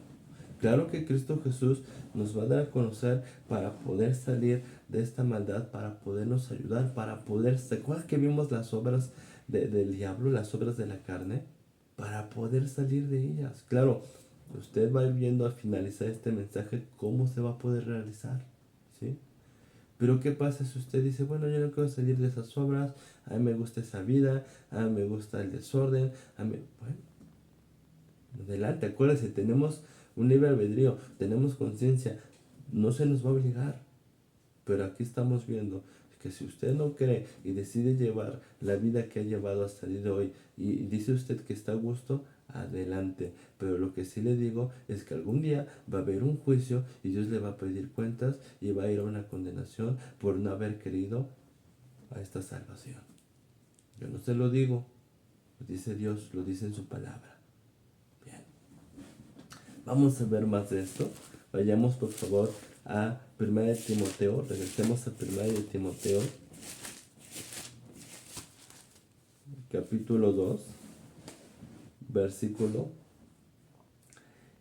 que Cristo Jesús nos va a dar a conocer para poder salir de esta maldad, para podernos ayudar, para poder... ¿Se acuerdan que vimos las obras del diablo, las obras de la carne? Para poder salir de ellas. Claro, usted va a ir viendo al finalizar este mensaje cómo se va a poder realizar. ¿Sí? Pero ¿qué pasa si usted dice, bueno, yo no quiero salir de esas obras, a mí me gusta esa vida, a mí me gusta el desorden, bueno, adelante, acuérdese, tenemos un libre albedrío, tenemos conciencia, no se nos va a obligar. Pero aquí estamos viendo que si usted no cree y decide llevar la vida que ha llevado hasta el día de hoy y dice usted que está a gusto, adelante. Pero lo que sí le digo es que algún día va a haber un juicio y Dios le va a pedir cuentas y va a ir a una condenación por no haber querido a esta salvación. Yo no se lo digo, lo dice Dios, lo dice en su palabra. Bien, vamos a ver más de esto. Vayamos por favor a 1 de Timoteo, regresemos a 1 de Timoteo, capítulo 2, versículo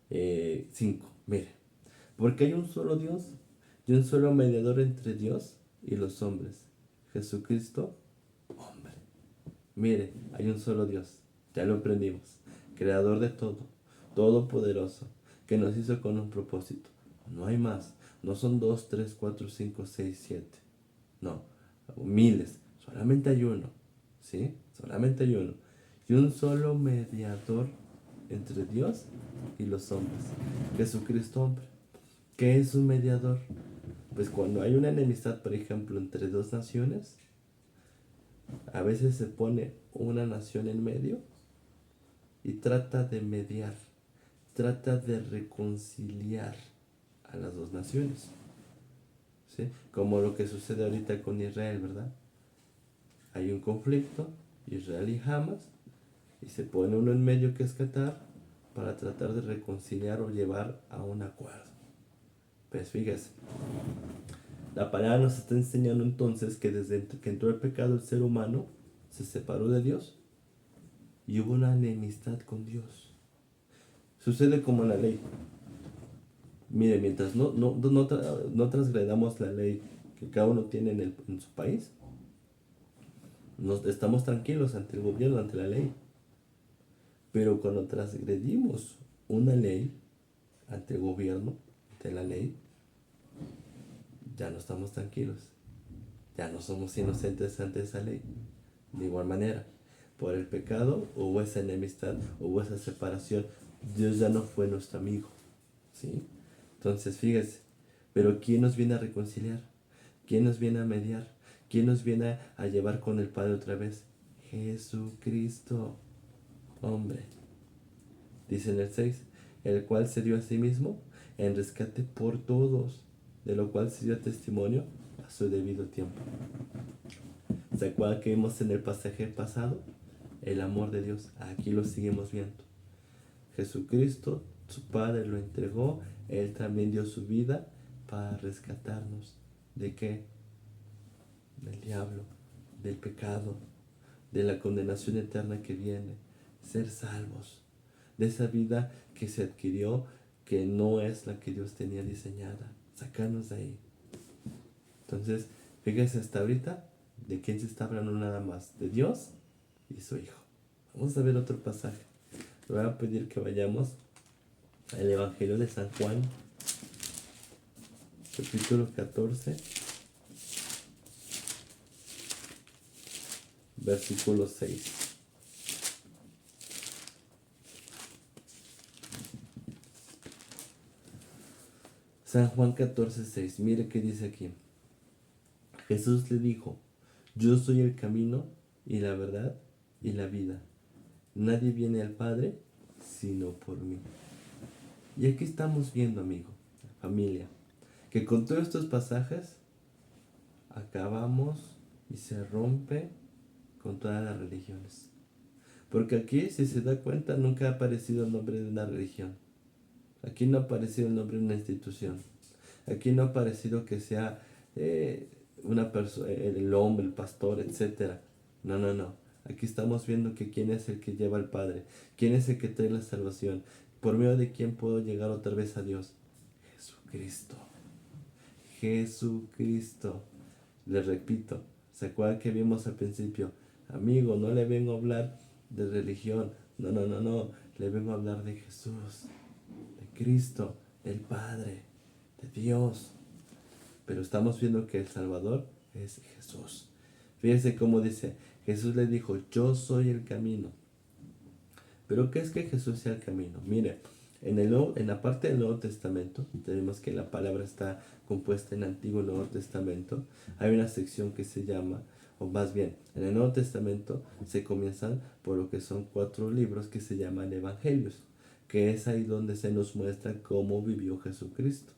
5. Mire, porque hay un solo Dios y un solo mediador entre Dios y los hombres, Jesucristo, hombre. Mire, hay un solo Dios, ya lo aprendimos, creador de todo, todopoderoso, que nos hizo con un propósito. No hay más, no son 2, 3, 4, 5, 6, 7. No, miles, solamente hay uno. ¿sí? Solamente hay uno. Y un solo mediador entre Dios y los hombres, Jesucristo hombre. ¿Qué es un mediador? Pues cuando hay una enemistad, por ejemplo, entre dos naciones, a veces se pone una nación en medio y trata de mediar, trata de reconciliar a las dos naciones, ¿sí? Como lo que sucede ahorita con Israel, ¿verdad? Hay un conflicto, Israel y Hamas, y se pone uno en medio que es Qatar para tratar de reconciliar o llevar a un acuerdo. Pues fíjese, la palabra nos está enseñando entonces que desde que entró el pecado el ser humano se separó de Dios y hubo una enemistad con Dios. Sucede como en la ley. Mire, mientras no transgredamos la ley que cada uno tiene en su país, estamos tranquilos ante el gobierno, ante la ley. Pero cuando transgredimos una ley ante el gobierno, ante la ley, ya no estamos tranquilos. Ya no somos inocentes ante esa ley. De igual manera, por el pecado hubo esa enemistad, hubo esa separación. Dios ya no fue nuestro amigo, ¿sí? Entonces, fíjese, pero ¿quién nos viene a reconciliar? ¿Quién nos viene a mediar? ¿Quién nos viene a llevar con el Padre otra vez? Jesucristo, hombre. Dice en el 6, el cual se dio a sí mismo en rescate por todos, de lo cual se dio testimonio a su debido tiempo. ¿Se acuerdan que vimos en el pasaje pasado? El amor de Dios. Aquí lo seguimos viendo. Jesucristo, su Padre lo entregó, Él también dio su vida para rescatarnos. ¿De qué? Del diablo, del pecado, de la condenación eterna que viene. Ser salvos. De esa vida que se adquirió, que no es la que Dios tenía diseñada. Sacarnos de ahí. Entonces, fíjense hasta ahorita, ¿de quién se está hablando nada más? De Dios y su Hijo. Vamos a ver otro pasaje. Le voy a pedir que vayamos al Evangelio de San Juan, capítulo 14, versículo 6. San Juan 14, 6. Mire qué dice aquí. Jesús le dijo, yo soy el camino y la verdad y la vida. Nadie viene al Padre sino por mí. Y aquí estamos viendo, amigo, familia, que con todos estos pasajes acabamos y se rompe con todas las religiones. Porque aquí, si se da cuenta, nunca ha aparecido el nombre de una religión. Aquí no ha aparecido el nombre de una institución. Aquí no ha aparecido que sea una persona, el hombre, el pastor, etc. No, no, no. Aquí estamos viendo que quién es el que lleva al Padre. Quién es el que trae la salvación. Por medio de quién puedo llegar otra vez a Dios. Jesucristo. Jesucristo. Les repito, ¿se acuerdan que vimos al principio? Amigo, no le vengo a hablar de religión. No, no, no, no. Le vengo a hablar de Jesús, de Cristo, del Padre, de Dios. Pero estamos viendo que el Salvador es Jesús. Fíjense cómo dice, Jesús le dijo, yo soy el camino. ¿Pero qué es que Jesús sea el camino? Mire, en la parte del Nuevo Testamento, tenemos que la palabra está compuesta en Antiguo y Nuevo Testamento. Hay una sección que se llama, o más bien, en el Nuevo Testamento se comienzan por lo que son 4 libros que se llaman Evangelios, que es ahí donde se nos muestra cómo vivió Jesucristo.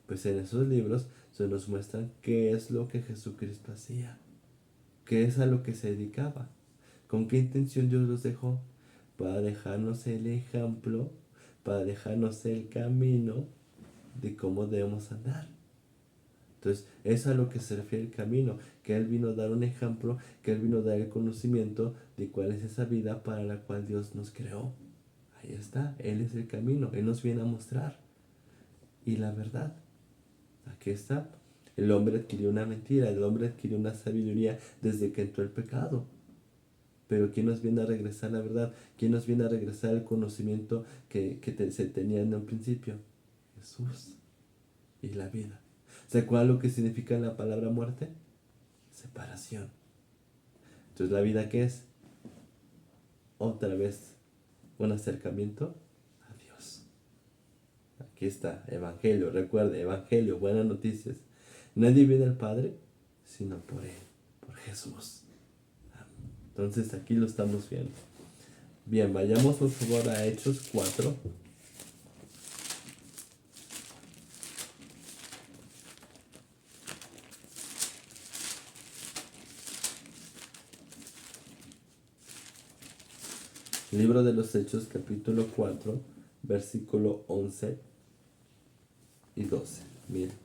Pues en esos libros se nos muestran qué es lo que Jesucristo hacía, qué es a lo que se dedicaba, con qué intención Dios los dejó, para dejarnos el ejemplo, para dejarnos el camino de cómo debemos andar. Entonces, es a lo que se refiere el camino, que Él vino a dar un ejemplo, que Él vino a dar el conocimiento de cuál es esa vida para la cual Dios nos creó. Ahí está, Él es el camino, Él nos viene a mostrar. Y la verdad, aquí está. El hombre adquirió una mentira, el hombre adquirió una sabiduría desde que entró el pecado. Pero ¿quién nos viene a regresar la verdad? ¿Quién nos viene a regresar el conocimiento que se tenía en un principio? Jesús y la vida. ¿Se acuerdan lo que significa la palabra muerte? Separación. Entonces, ¿la vida qué es? Otra vez, un acercamiento a Dios. Aquí está, Evangelio, recuerde, Evangelio, buenas noticias. Nadie viene al Padre sino por Él, por Jesús. Entonces aquí lo estamos viendo. Bien, vayamos por favor a Hechos 4. Libro de los Hechos, capítulo 4, versículo 11 y 12. Miren.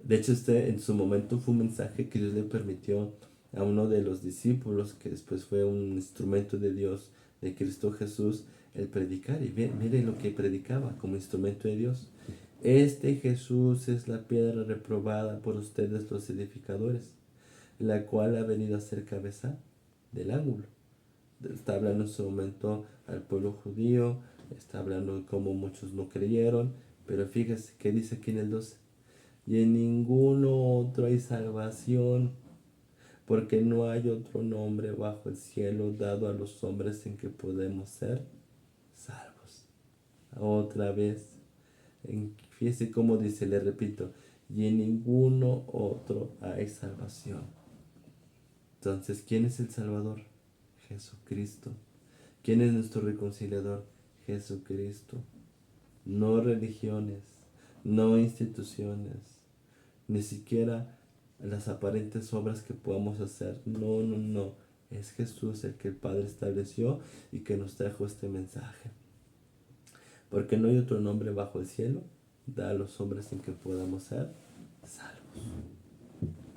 De hecho, este en su momento fue un mensaje que Dios le permitió a uno de los discípulos, que después fue un instrumento de Dios, de Cristo Jesús, el predicar. Y miren lo que predicaba como instrumento de Dios. Este Jesús es la piedra reprobada por ustedes los edificadores, la cual ha venido a ser cabeza del ángulo. Está hablando en su momento al pueblo judío, está hablando de cómo muchos no creyeron, pero fíjese que dice aquí en el 12. Y en ninguno otro hay salvación, porque no hay otro nombre bajo el cielo dado a los hombres en que podemos ser salvos. Otra vez, fíjese cómo dice, le repito, y en ninguno otro hay salvación. Entonces, ¿quién es el Salvador? Jesucristo. ¿Quién es nuestro reconciliador? Jesucristo. No religiones, no instituciones, ni siquiera las aparentes obras que podamos hacer. No, no, no. Es Jesús el que el Padre estableció y que nos trajo este mensaje. Porque no hay otro nombre bajo el cielo, da a los hombres en que podamos ser salvos.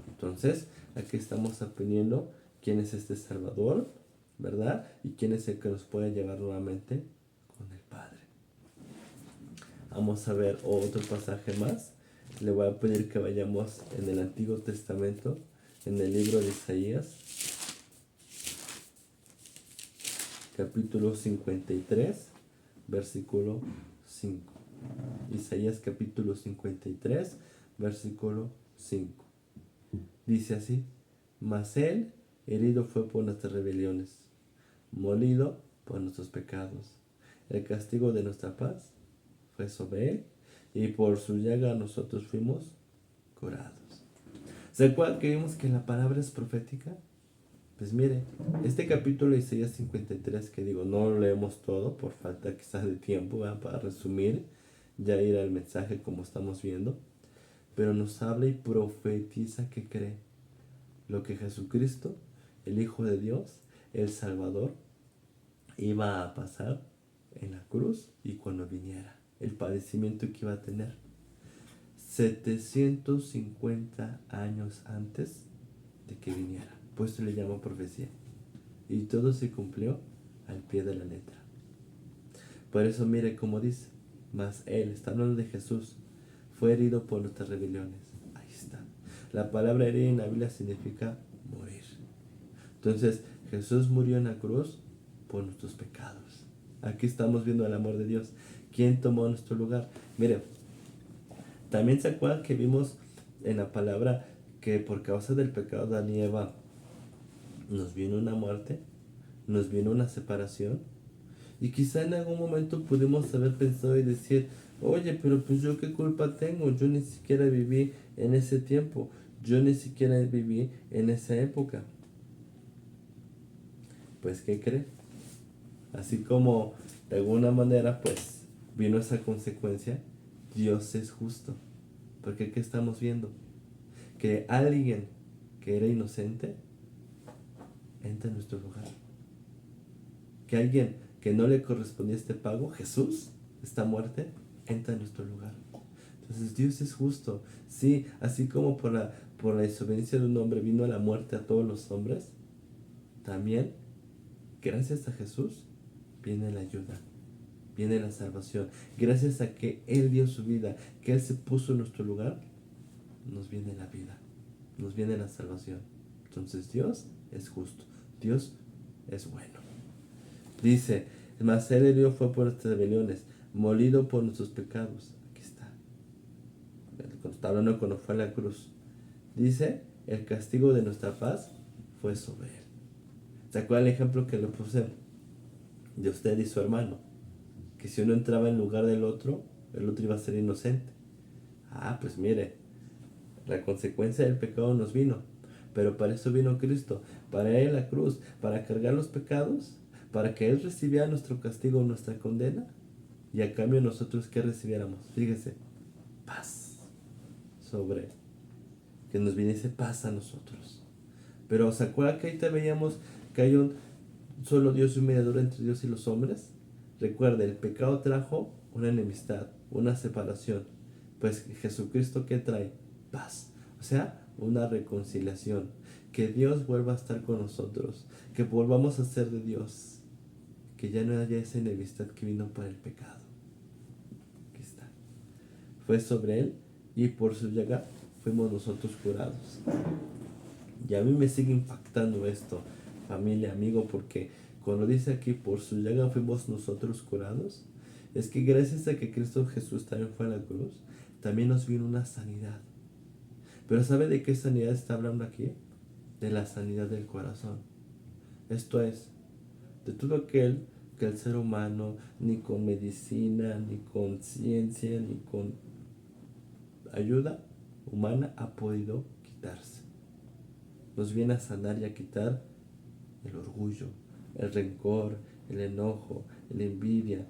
Entonces, aquí estamos aprendiendo quién es este Salvador, ¿verdad? Y quién es el que nos puede llevar nuevamente con el Padre. Vamos a ver otro pasaje más. Le voy a pedir que vayamos en el Antiguo Testamento, en el libro de Isaías, capítulo 53, versículo 5. Isaías capítulo 53, versículo 5. Dice así: mas él herido fue por nuestras rebeliones, molido por nuestros pecados. El castigo de nuestra paz fue sobre él, y por su llaga nosotros fuimos curados. ¿Se acuerdan que vimos que la palabra es profética? Pues mire, este capítulo de Isaías 53, que digo, no lo leemos todo por falta quizás de tiempo, ¿verdad? Para resumir, ya ir al mensaje como estamos viendo, pero nos habla y profetiza que cree lo que Jesucristo, el Hijo de Dios, el Salvador, iba a pasar en la cruz y cuando viniera, el padecimiento que iba a tener 750 años antes de que viniera. Pues se le llama profecía. Y todo se cumplió al pie de la letra. Por eso mire cómo dice: mas él, está hablando de Jesús, fue herido por nuestras rebeliones. Ahí está. La palabra herir en la Biblia significa morir. Entonces, Jesús murió en la cruz por nuestros pecados. Aquí estamos viendo el amor de Dios. ¿Quién tomó nuestro lugar? Mire, también se acuerdan que vimos en la palabra que por causa del pecado de Adán y Eva nos vino una muerte, nos vino una separación, y quizá en algún momento pudimos haber pensado y decir: oye, pero pues yo qué culpa tengo, yo ni siquiera viví en ese tiempo, yo ni siquiera viví en esa época. Pues ¿qué cree? Así como de alguna manera pues vino esa consecuencia, Dios es justo. Porque ¿qué estamos viendo? Que alguien que era inocente entra en nuestro lugar. Que alguien que no le correspondía este pago, Jesús, esta muerte, entra en nuestro lugar. Entonces Dios es justo. Sí, así como por la desobediencia de un hombre vino la muerte a todos los hombres, también gracias a Jesús viene la ayuda, viene la salvación. Gracias a que Él dio su vida, que Él se puso en nuestro lugar, nos viene la vida, nos viene la salvación. Entonces Dios es justo, Dios es bueno. Dice: mas Él herido fue por nuestras rebeliones, molido por nuestros pecados. Aquí está. Está hablando cuando fue a la cruz. Dice el castigo de nuestra paz fue sobre él. ¿Se acuerdan el ejemplo que le puse de usted y su hermano? Que si uno entraba en lugar del otro, el otro iba a ser inocente. Pues mire, la consecuencia del pecado nos vino. Pero para eso vino Cristo, para Él la cruz, para cargar los pecados, para que Él recibiera nuestro castigo, nuestra condena, y a cambio nosotros que recibiéramos, fíjese, paz sobre Él, que nos viniese paz a nosotros. Pero ¿se acuerda que ahí te veíamos que hay un solo Dios y un mediador entre Dios y los hombres? Recuerde, el pecado trajo una enemistad, una separación. Pues Jesucristo, ¿qué trae? Paz. O sea, una reconciliación. Que Dios vuelva a estar con nosotros. Que volvamos a ser de Dios. Que ya no haya esa enemistad que vino por el pecado. Aquí está. Fue sobre Él y por su llaga fuimos nosotros curados. Y a mí me sigue impactando esto, familia, amigo, porque cuando dice aquí, por su llaga fuimos nosotros curados, es que gracias a que Cristo Jesús también fue a la cruz, también nos vino una sanidad. Pero ¿sabe de qué sanidad está hablando aquí? De la sanidad del corazón. Esto es, de todo aquel que el ser humano, ni con medicina, ni con ciencia, ni con ayuda humana, ha podido quitarse. Nos viene a sanar y a quitar el orgullo, el rencor, el enojo, la envidia,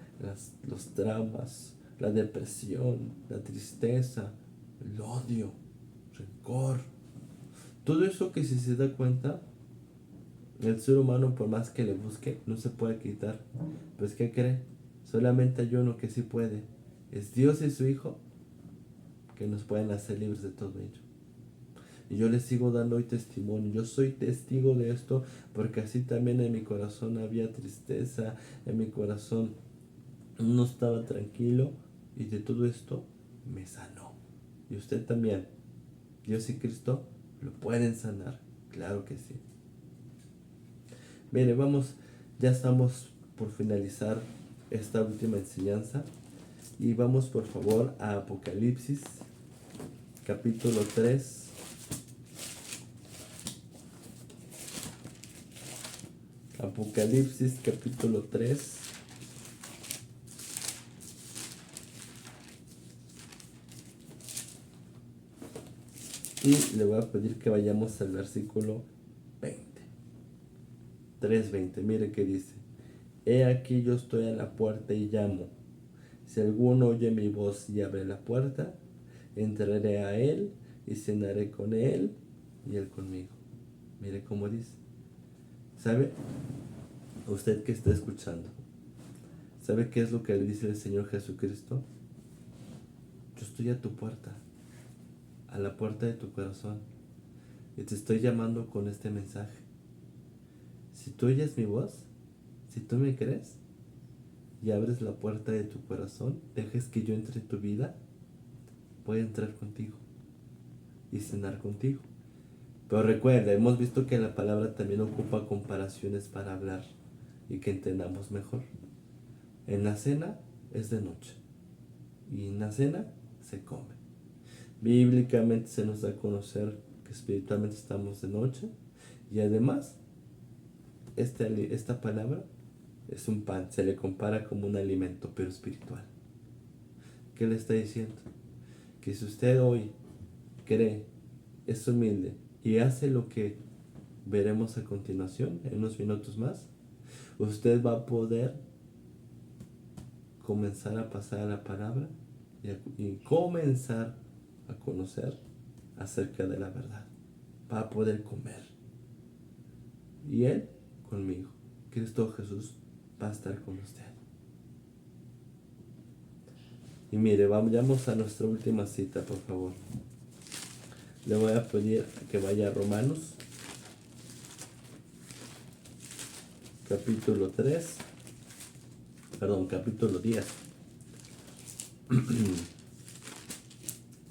los dramas, la depresión, la tristeza, el odio, rencor. Todo eso que si se da cuenta, el ser humano por más que le busque, no se puede quitar. Pues ¿qué cree? Solamente hay uno que sí puede. Es Dios y su Hijo que nos pueden hacer libres de todo ello. Y yo les sigo dando hoy testimonio. Yo soy testigo de esto porque así también en mi corazón había tristeza, en mi corazón no estaba tranquilo y de todo esto me sanó. Y usted también, Dios y Cristo lo pueden sanar, claro que sí. Mire, ya estamos por finalizar esta última enseñanza y vamos por favor a Apocalipsis capítulo 3. Apocalipsis capítulo 3. Y le voy a pedir que vayamos al versículo 20. 3:20. Mire qué dice. He aquí yo estoy a la puerta y llamo. Si alguno oye mi voz y abre la puerta, entraré a él y cenaré con él y él conmigo. Mire cómo dice. ¿Sabe? Usted que está escuchando, ¿sabe qué es lo que le dice el Señor Jesucristo? Yo estoy a tu puerta, a la puerta de tu corazón, y te estoy llamando con este mensaje. Si tú oyes mi voz, si tú me crees y abres la puerta de tu corazón, dejes que yo entre en tu vida, voy a entrar contigo y cenar contigo. Pero recuerda, hemos visto que la palabra también ocupa comparaciones para hablar y que entendamos mejor. En la cena es de noche y en la cena se come. Bíblicamente se nos da a conocer que espiritualmente estamos de noche y además esta palabra es un pan, se le compara como un alimento pero espiritual. ¿Qué le está diciendo? Que si usted hoy cree, es humilde y hace lo que veremos a continuación, en unos minutos más, usted va a poder comenzar a pasar a la palabra y comenzar a conocer acerca de la verdad. Va a poder comer. Y Él conmigo. Cristo Jesús va a estar con usted. Y mire, vayamos a nuestra última cita, por favor. Le voy a pedir que vaya a Romanos, capítulo 10.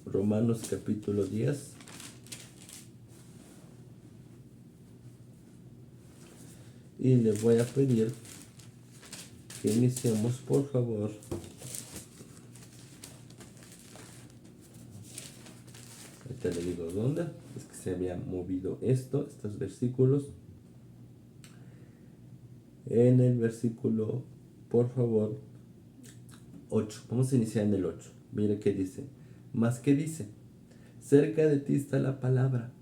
Romanos capítulo 10. Y le voy a pedir que iniciemos, por favor. Ahorita le digo dónde. Es que se había movido estos versículos. En el versículo, por favor, 8. Vamos a iniciar en el 8. Mire qué dice. Más que dice, cerca de ti está la palabra,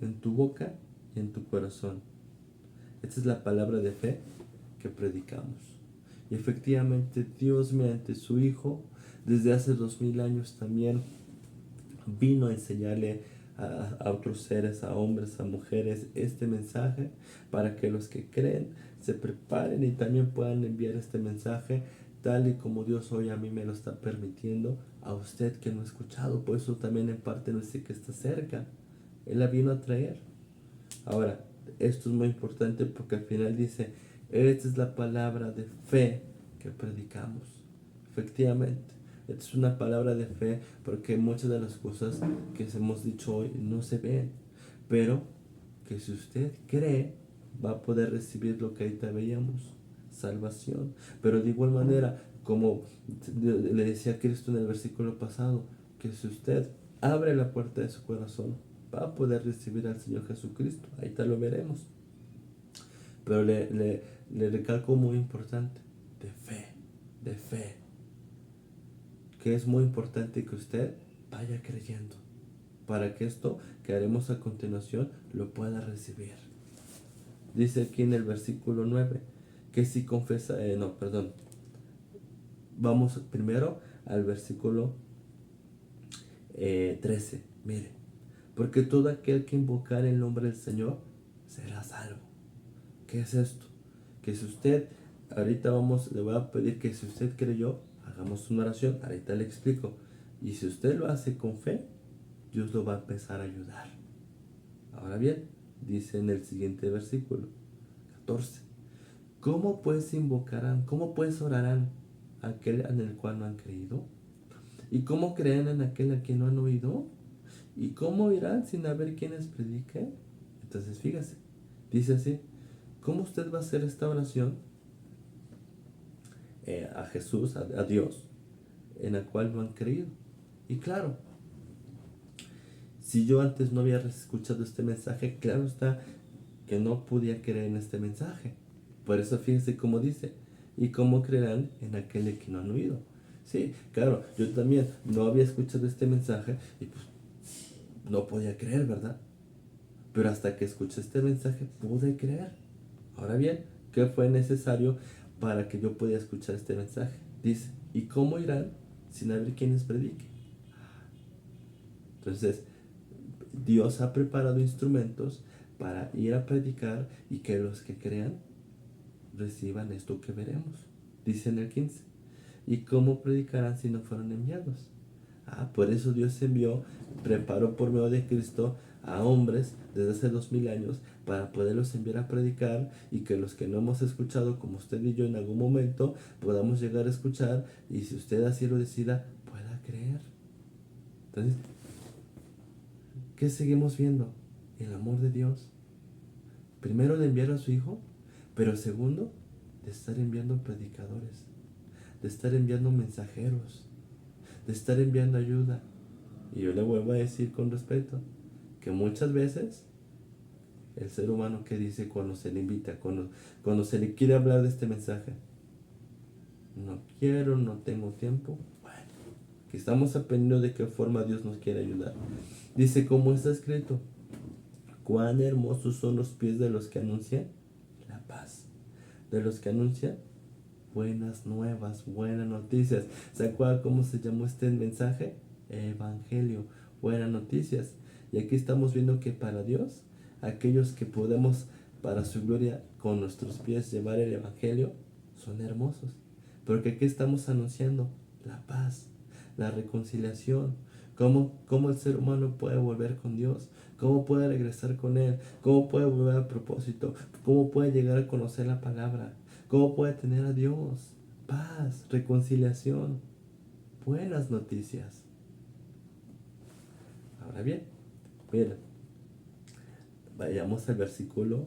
en tu boca y en tu corazón. Esta es la palabra de fe que predicamos. Y efectivamente Dios mediante su Hijo, desde hace 2000 años también, vino a enseñarle a otros seres, a hombres, a mujeres, este mensaje, para que los que creen se preparen y también puedan enviar este mensaje tal y como Dios hoy a mí me lo está permitiendo, a usted que no ha escuchado. Por eso también en parte no dice que está cerca. Él la vino a traer. Ahora, esto es muy importante porque al final dice, esta es la palabra de fe que predicamos. Efectivamente, esta es una palabra de fe porque muchas de las cosas que hemos dicho hoy no se ven, pero que si usted cree, va a poder recibir lo que ahorita veíamos, salvación. Pero de igual manera, como le decía Cristo en el versículo pasado, que si usted abre la puerta de su corazón, va a poder recibir al Señor Jesucristo. Ahí te lo veremos. Pero le recalco muy importante, de fe, que es muy importante que usted vaya creyendo, para que esto que haremos a continuación lo pueda recibir. Dice aquí en el versículo 9, que si confesa, vamos primero al versículo 13, mire, porque todo aquel que invocar el nombre del Señor será salvo. ¿Qué es esto? Que si usted, ahorita le voy a pedir que si usted creyó, hagamos una oración, ahorita le explico. Y si usted lo hace con fe, Dios lo va a empezar a ayudar. Ahora bien, dice en el siguiente versículo, 14. ¿Cómo pues invocarán, cómo pues orarán aquel en el cual no han creído? ¿Y cómo creerán en aquel a quien no han oído? ¿Y cómo irán sin haber quienes prediquen? Entonces fíjese, dice así, ¿cómo usted va a hacer esta oración a Jesús, a Dios, en la cual no han creído? Y claro, si yo antes no había escuchado este mensaje, claro está que no podía creer en este mensaje. Por eso fíjense cómo dice, ¿y cómo creerán en aquel que no han oído? Sí, claro, yo también no había escuchado este mensaje y pues no podía creer, ¿verdad? Pero hasta que escuché este mensaje pude creer. Ahora bien, ¿qué fue necesario para que yo pudiera escuchar este mensaje? Dice, ¿y cómo irán sin haber quienes prediquen? Entonces, Dios ha preparado instrumentos para ir a predicar y que los que crean reciban esto que veremos. Dice en el 15, ¿y cómo predicarán si no fueron enviados? Por eso Dios preparó por medio de Cristo a hombres desde hace 2000 años para poderlos enviar a predicar y que los que no hemos escuchado, como usted y yo en algún momento, podamos llegar a escuchar y si usted así lo decida, pueda creer. Entonces, ¿qué seguimos viendo? El amor de Dios. Primero de enviar a su Hijo, pero segundo, de estar enviando predicadores, de estar enviando mensajeros, de estar enviando ayuda. Y yo le vuelvo a decir con respeto, que muchas veces el ser humano que dice cuando se le invita, cuando se le quiere hablar de este mensaje, no quiero, no tengo tiempo. Bueno, que estamos aprendiendo de qué forma Dios nos quiere ayudar. Dice, como está escrito, cuán hermosos son los pies de los que anuncian la paz, de los que anuncian buenas nuevas, buenas noticias. ¿Se acuerdan cómo se llamó este mensaje? Evangelio, buenas noticias. Y aquí estamos viendo que para Dios, aquellos que podemos para su gloria con nuestros pies llevar el Evangelio, son hermosos. Porque aquí estamos anunciando la paz, la reconciliación, cómo el ser humano puede volver con Dios, cómo puede regresar con Él, cómo puede volver al propósito, cómo puede llegar a conocer la palabra, cómo puede tener a Dios, paz, reconciliación, buenas noticias. Ahora bien, miren, vayamos al versículo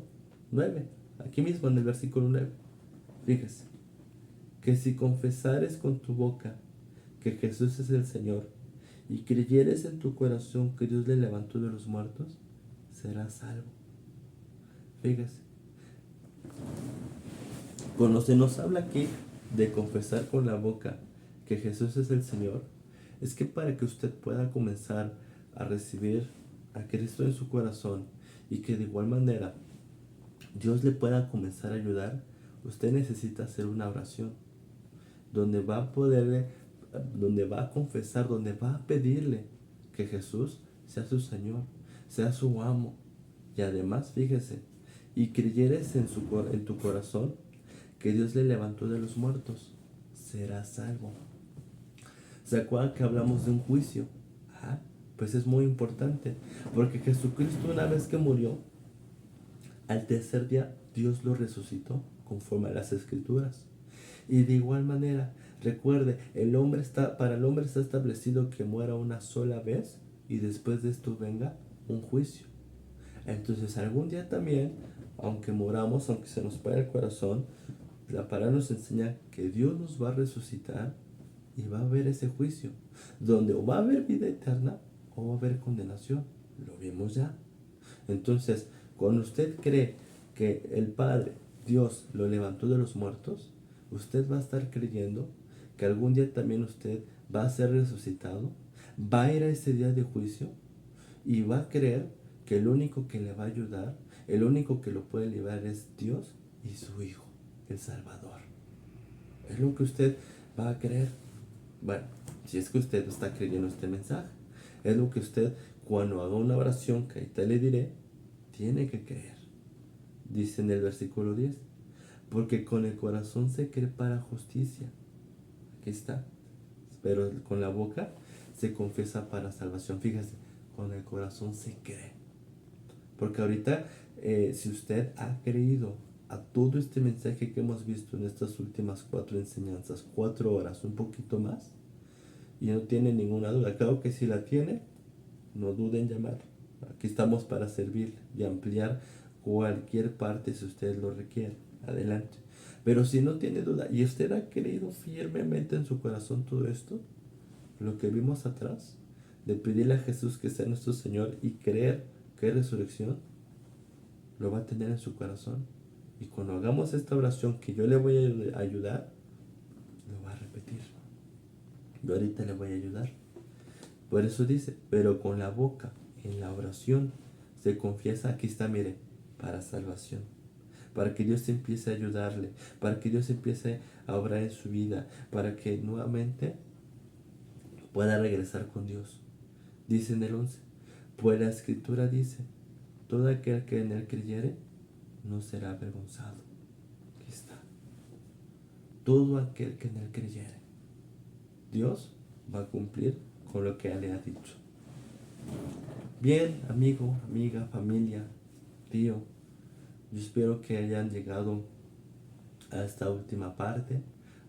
9, aquí mismo en el versículo 9, fíjese, que si confesares con tu boca que Jesús es el Señor y creyeres en tu corazón que Dios le levantó de los muertos, serás salvo. Fíjese, cuando se nos habla aquí de confesar con la boca que Jesús es el Señor, es que para que usted pueda comenzar a recibir a Cristo en su corazón y que de igual manera Dios le pueda comenzar a ayudar, usted necesita hacer una oración donde va a poderle, donde va a confesar, donde va a pedirle que Jesús sea su Señor, sea su amo. Y además, fíjese, y creyeres en tu corazón que Dios le levantó de los muertos, serás salvo. ¿Se acuerdan que hablamos de un juicio? Pues es muy importante, porque Jesucristo, una vez que murió, al tercer día Dios lo resucitó conforme a las Escrituras. Y de igual manera, recuerde, para el hombre está establecido que muera una sola vez y después de esto venga un juicio. Entonces algún día también, aunque moramos, aunque se nos pare el corazón, la palabra nos enseña que Dios nos va a resucitar y va a haber ese juicio, donde o va a haber vida eterna o va a haber condenación. Lo vimos ya. Entonces, cuando usted cree que el Padre, Dios, lo levantó de los muertos, usted va a estar creyendo que algún día también usted va a ser resucitado, va a ir a ese día de juicio y va a creer que el único que le va a ayudar, el único que lo puede librar es Dios y su Hijo, el Salvador. Es lo que usted va a creer. Bueno, si es que usted está creyendo este mensaje, es lo que usted, cuando haga una oración que ahorita le diré, tiene que creer. Dice en el versículo 10, porque con el corazón se cree para justicia. Aquí está. Pero con la boca se confiesa para salvación. Fíjese, con el corazón se cree. Porque ahorita, si usted ha creído a todo este mensaje que hemos visto en estas últimas 4 enseñanzas, 4 horas, un poquito más, y no tiene ninguna duda, claro que si la tiene, no dude en llamar. Aquí estamos para servir y ampliar cualquier parte si usted lo requiere. Adelante. Pero si no tiene duda y usted ha creído firmemente en su corazón todo esto, lo que vimos atrás, de pedirle a Jesús que sea nuestro Señor y creer que es resurrección, lo va a tener en su corazón. Y cuando hagamos esta oración que yo le voy a ayudar, lo va a repetir. Yo ahorita le voy a ayudar. Por eso dice, pero con la boca, en la oración, se confiesa, aquí está, mire, para salvación. Para que Dios empiece a ayudarle, para que Dios empiece a obrar en su vida, para que nuevamente pueda regresar con Dios. Dice en el 11, pues la Escritura dice, todo aquel que en él creyere, no será avergonzado. Aquí está. Todo aquel que en él creyere, Dios va a cumplir con lo que él le ha dicho. Bien, amigo, amiga, familia, tío, yo espero que hayan llegado a esta última parte,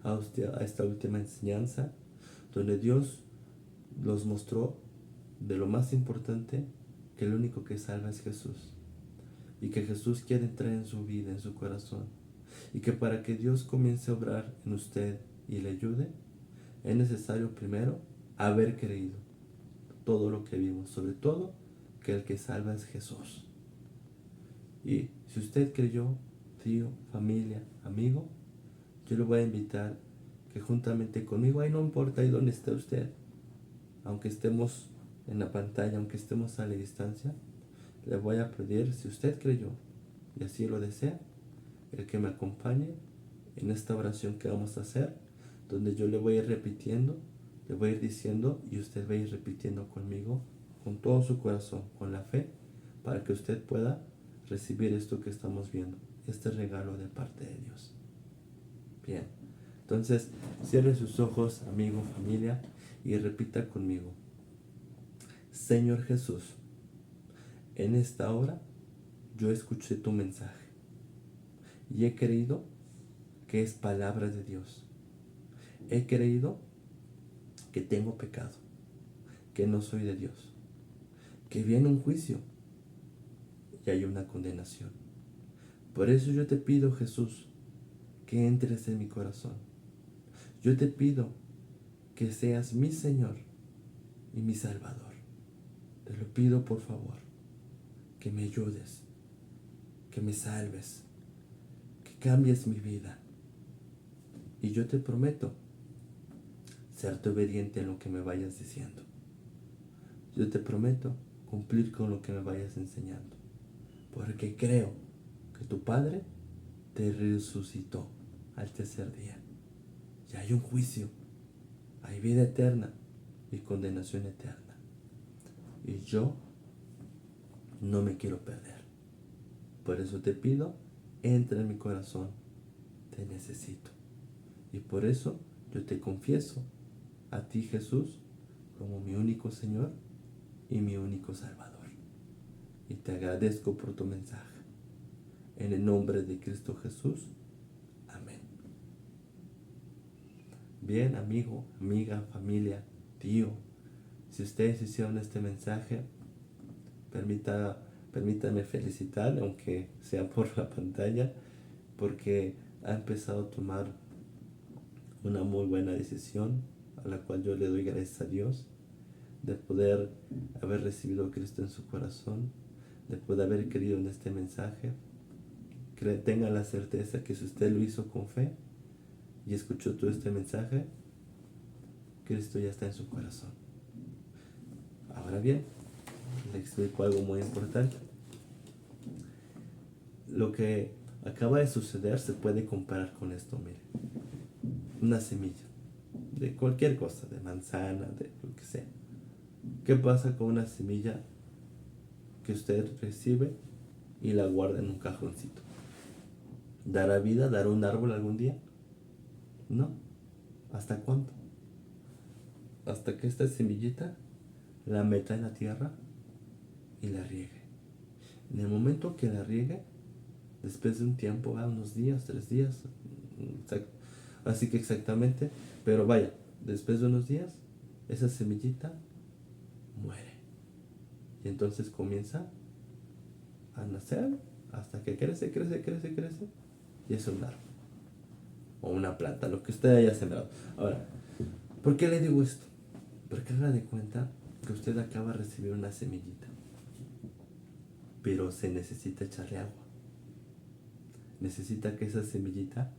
a esta última enseñanza, donde Dios los mostró de lo más importante, que el único que salva es Jesús. Y que Jesús quiere entrar en su vida, en su corazón. Y que para que Dios comience a obrar en usted y le ayude, es necesario primero haber creído todo lo que vimos, sobre todo que el que salva es Jesús. Y si usted creyó, tío, familia, amigo, yo le voy a invitar que juntamente conmigo, ahí no importa ahí donde esté usted, aunque estemos en la pantalla, aunque estemos a la distancia, le voy a pedir, si usted creyó y así lo desea, el que me acompañe en esta oración que vamos a hacer, donde yo le voy a ir repitiendo, le voy a ir diciendo y usted va a ir repitiendo conmigo, con todo su corazón, con la fe, para que usted pueda recibir esto que estamos viendo, este regalo de parte de Dios. Bien, entonces cierre sus ojos, amigo, familia, y repita conmigo. Señor Jesús, en esta hora yo escuché tu mensaje y he creído que es palabra de Dios. He creído que tengo pecado, que no soy de Dios, que viene un juicio y hay una condenación. Por eso yo te pido, Jesús, que entres en mi corazón. Yo te pido que seas mi Señor y mi Salvador. Te lo pido, por favor, que me ayudes, que me salves, que cambies mi vida. Y yo te prometo serte obediente en lo que me vayas diciendo. Yo te prometo cumplir con lo que me vayas enseñando. Porque creo que tu Padre te resucitó al tercer día. Y hay un juicio, hay vida eterna y condenación eterna. Y yo no me quiero perder. Por eso te pido, entra en mi corazón, te necesito. Y por eso yo te confieso a ti, Jesús, como mi único Señor y mi único Salvador. Y te agradezco por tu mensaje. En el nombre de Cristo Jesús. Amén. Bien, amigo, amiga, familia, tío, si ustedes hicieron este mensaje, permítanme felicitarle, aunque sea por la pantalla, porque ha empezado a tomar una muy buena decisión, a la cual yo le doy gracias a Dios, de poder haber recibido a Cristo en su corazón, de poder haber creído en este mensaje. Que tenga la certeza que si usted lo hizo con fe y escuchó todo este mensaje, Cristo ya está en su corazón. Ahora bien, le explico algo muy importante. Lo que acaba de suceder se puede comparar con esto, mire. Una semilla, de cualquier cosa, de manzana, de lo que sea. ¿Qué pasa con una semilla que usted recibe y la guarda en un cajoncito? ¿Dará vida? ¿Dará un árbol algún día? No. ¿Hasta cuándo? Hasta que esta semillita la meta en la tierra y la riegue. En el momento que la riegue, después de un tiempo, unos días, 3 días, así que exactamente, pero vaya, después de unos días, esa semillita muere. Y entonces comienza a nacer hasta que crece, y es un árbol. O una planta, lo que usted haya sembrado. Ahora, ¿por qué le digo esto? Porque haga de cuenta que usted acaba de recibir una semillita, pero se necesita echarle agua. Necesita que esa semillita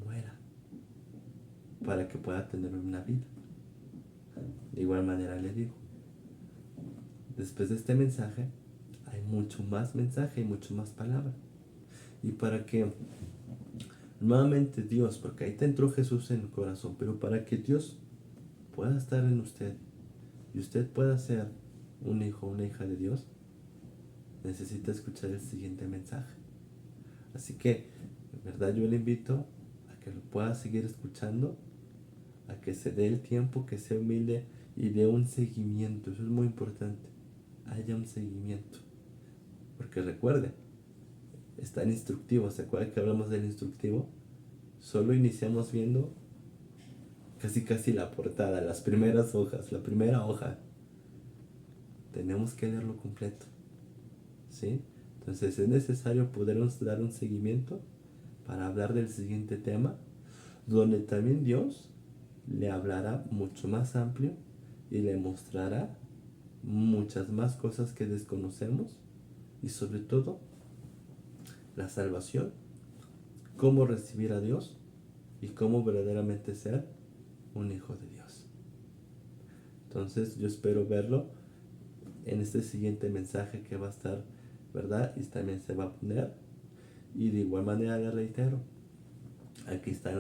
muera para que pueda tener una vida. De igual manera le digo, después de este mensaje hay mucho más mensaje y mucho más palabra. Y para que nuevamente Dios, porque ahí te entró Jesús en el corazón, pero para que Dios pueda estar en usted y usted pueda ser un hijo o una hija de Dios, necesita escuchar el siguiente mensaje. Así que, en verdad, yo le invito a que lo pueda seguir escuchando, a que se dé el tiempo, que sea humilde y dé un seguimiento. Eso es muy importante. Haya un seguimiento. Porque recuerde, está en instructivo. ¿Se acuerdan que hablamos del instructivo? Solo iniciamos viendo casi la portada, las primeras hojas, la primera hoja. Tenemos que leerlo completo. ¿Sí? Entonces es necesario poder dar un seguimiento para hablar del siguiente tema, donde también Dios le hablará mucho más amplio y le mostrará muchas más cosas que desconocemos, y sobre todo la salvación, cómo recibir a Dios y cómo verdaderamente ser un hijo de Dios. Entonces yo espero verlo en este siguiente mensaje que va a estar, ¿verdad? Y también se va a poner. Y de igual manera le reitero, aquí están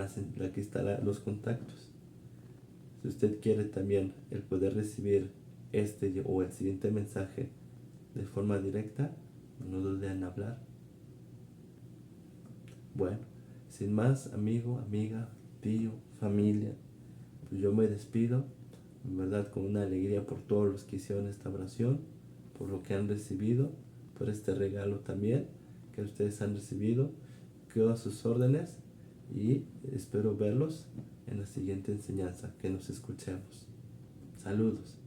los contactos. Si usted quiere también el poder recibir este o el siguiente mensaje de forma directa, no dude en hablar. Bueno, sin más, amigo, amiga, tío, familia, pues yo me despido, en verdad, con una alegría por todos los que hicieron esta oración, por lo que han recibido, por este regalo también que ustedes han recibido. Quedo a sus órdenes y espero verlos en la siguiente enseñanza, que nos escuchemos. Saludos.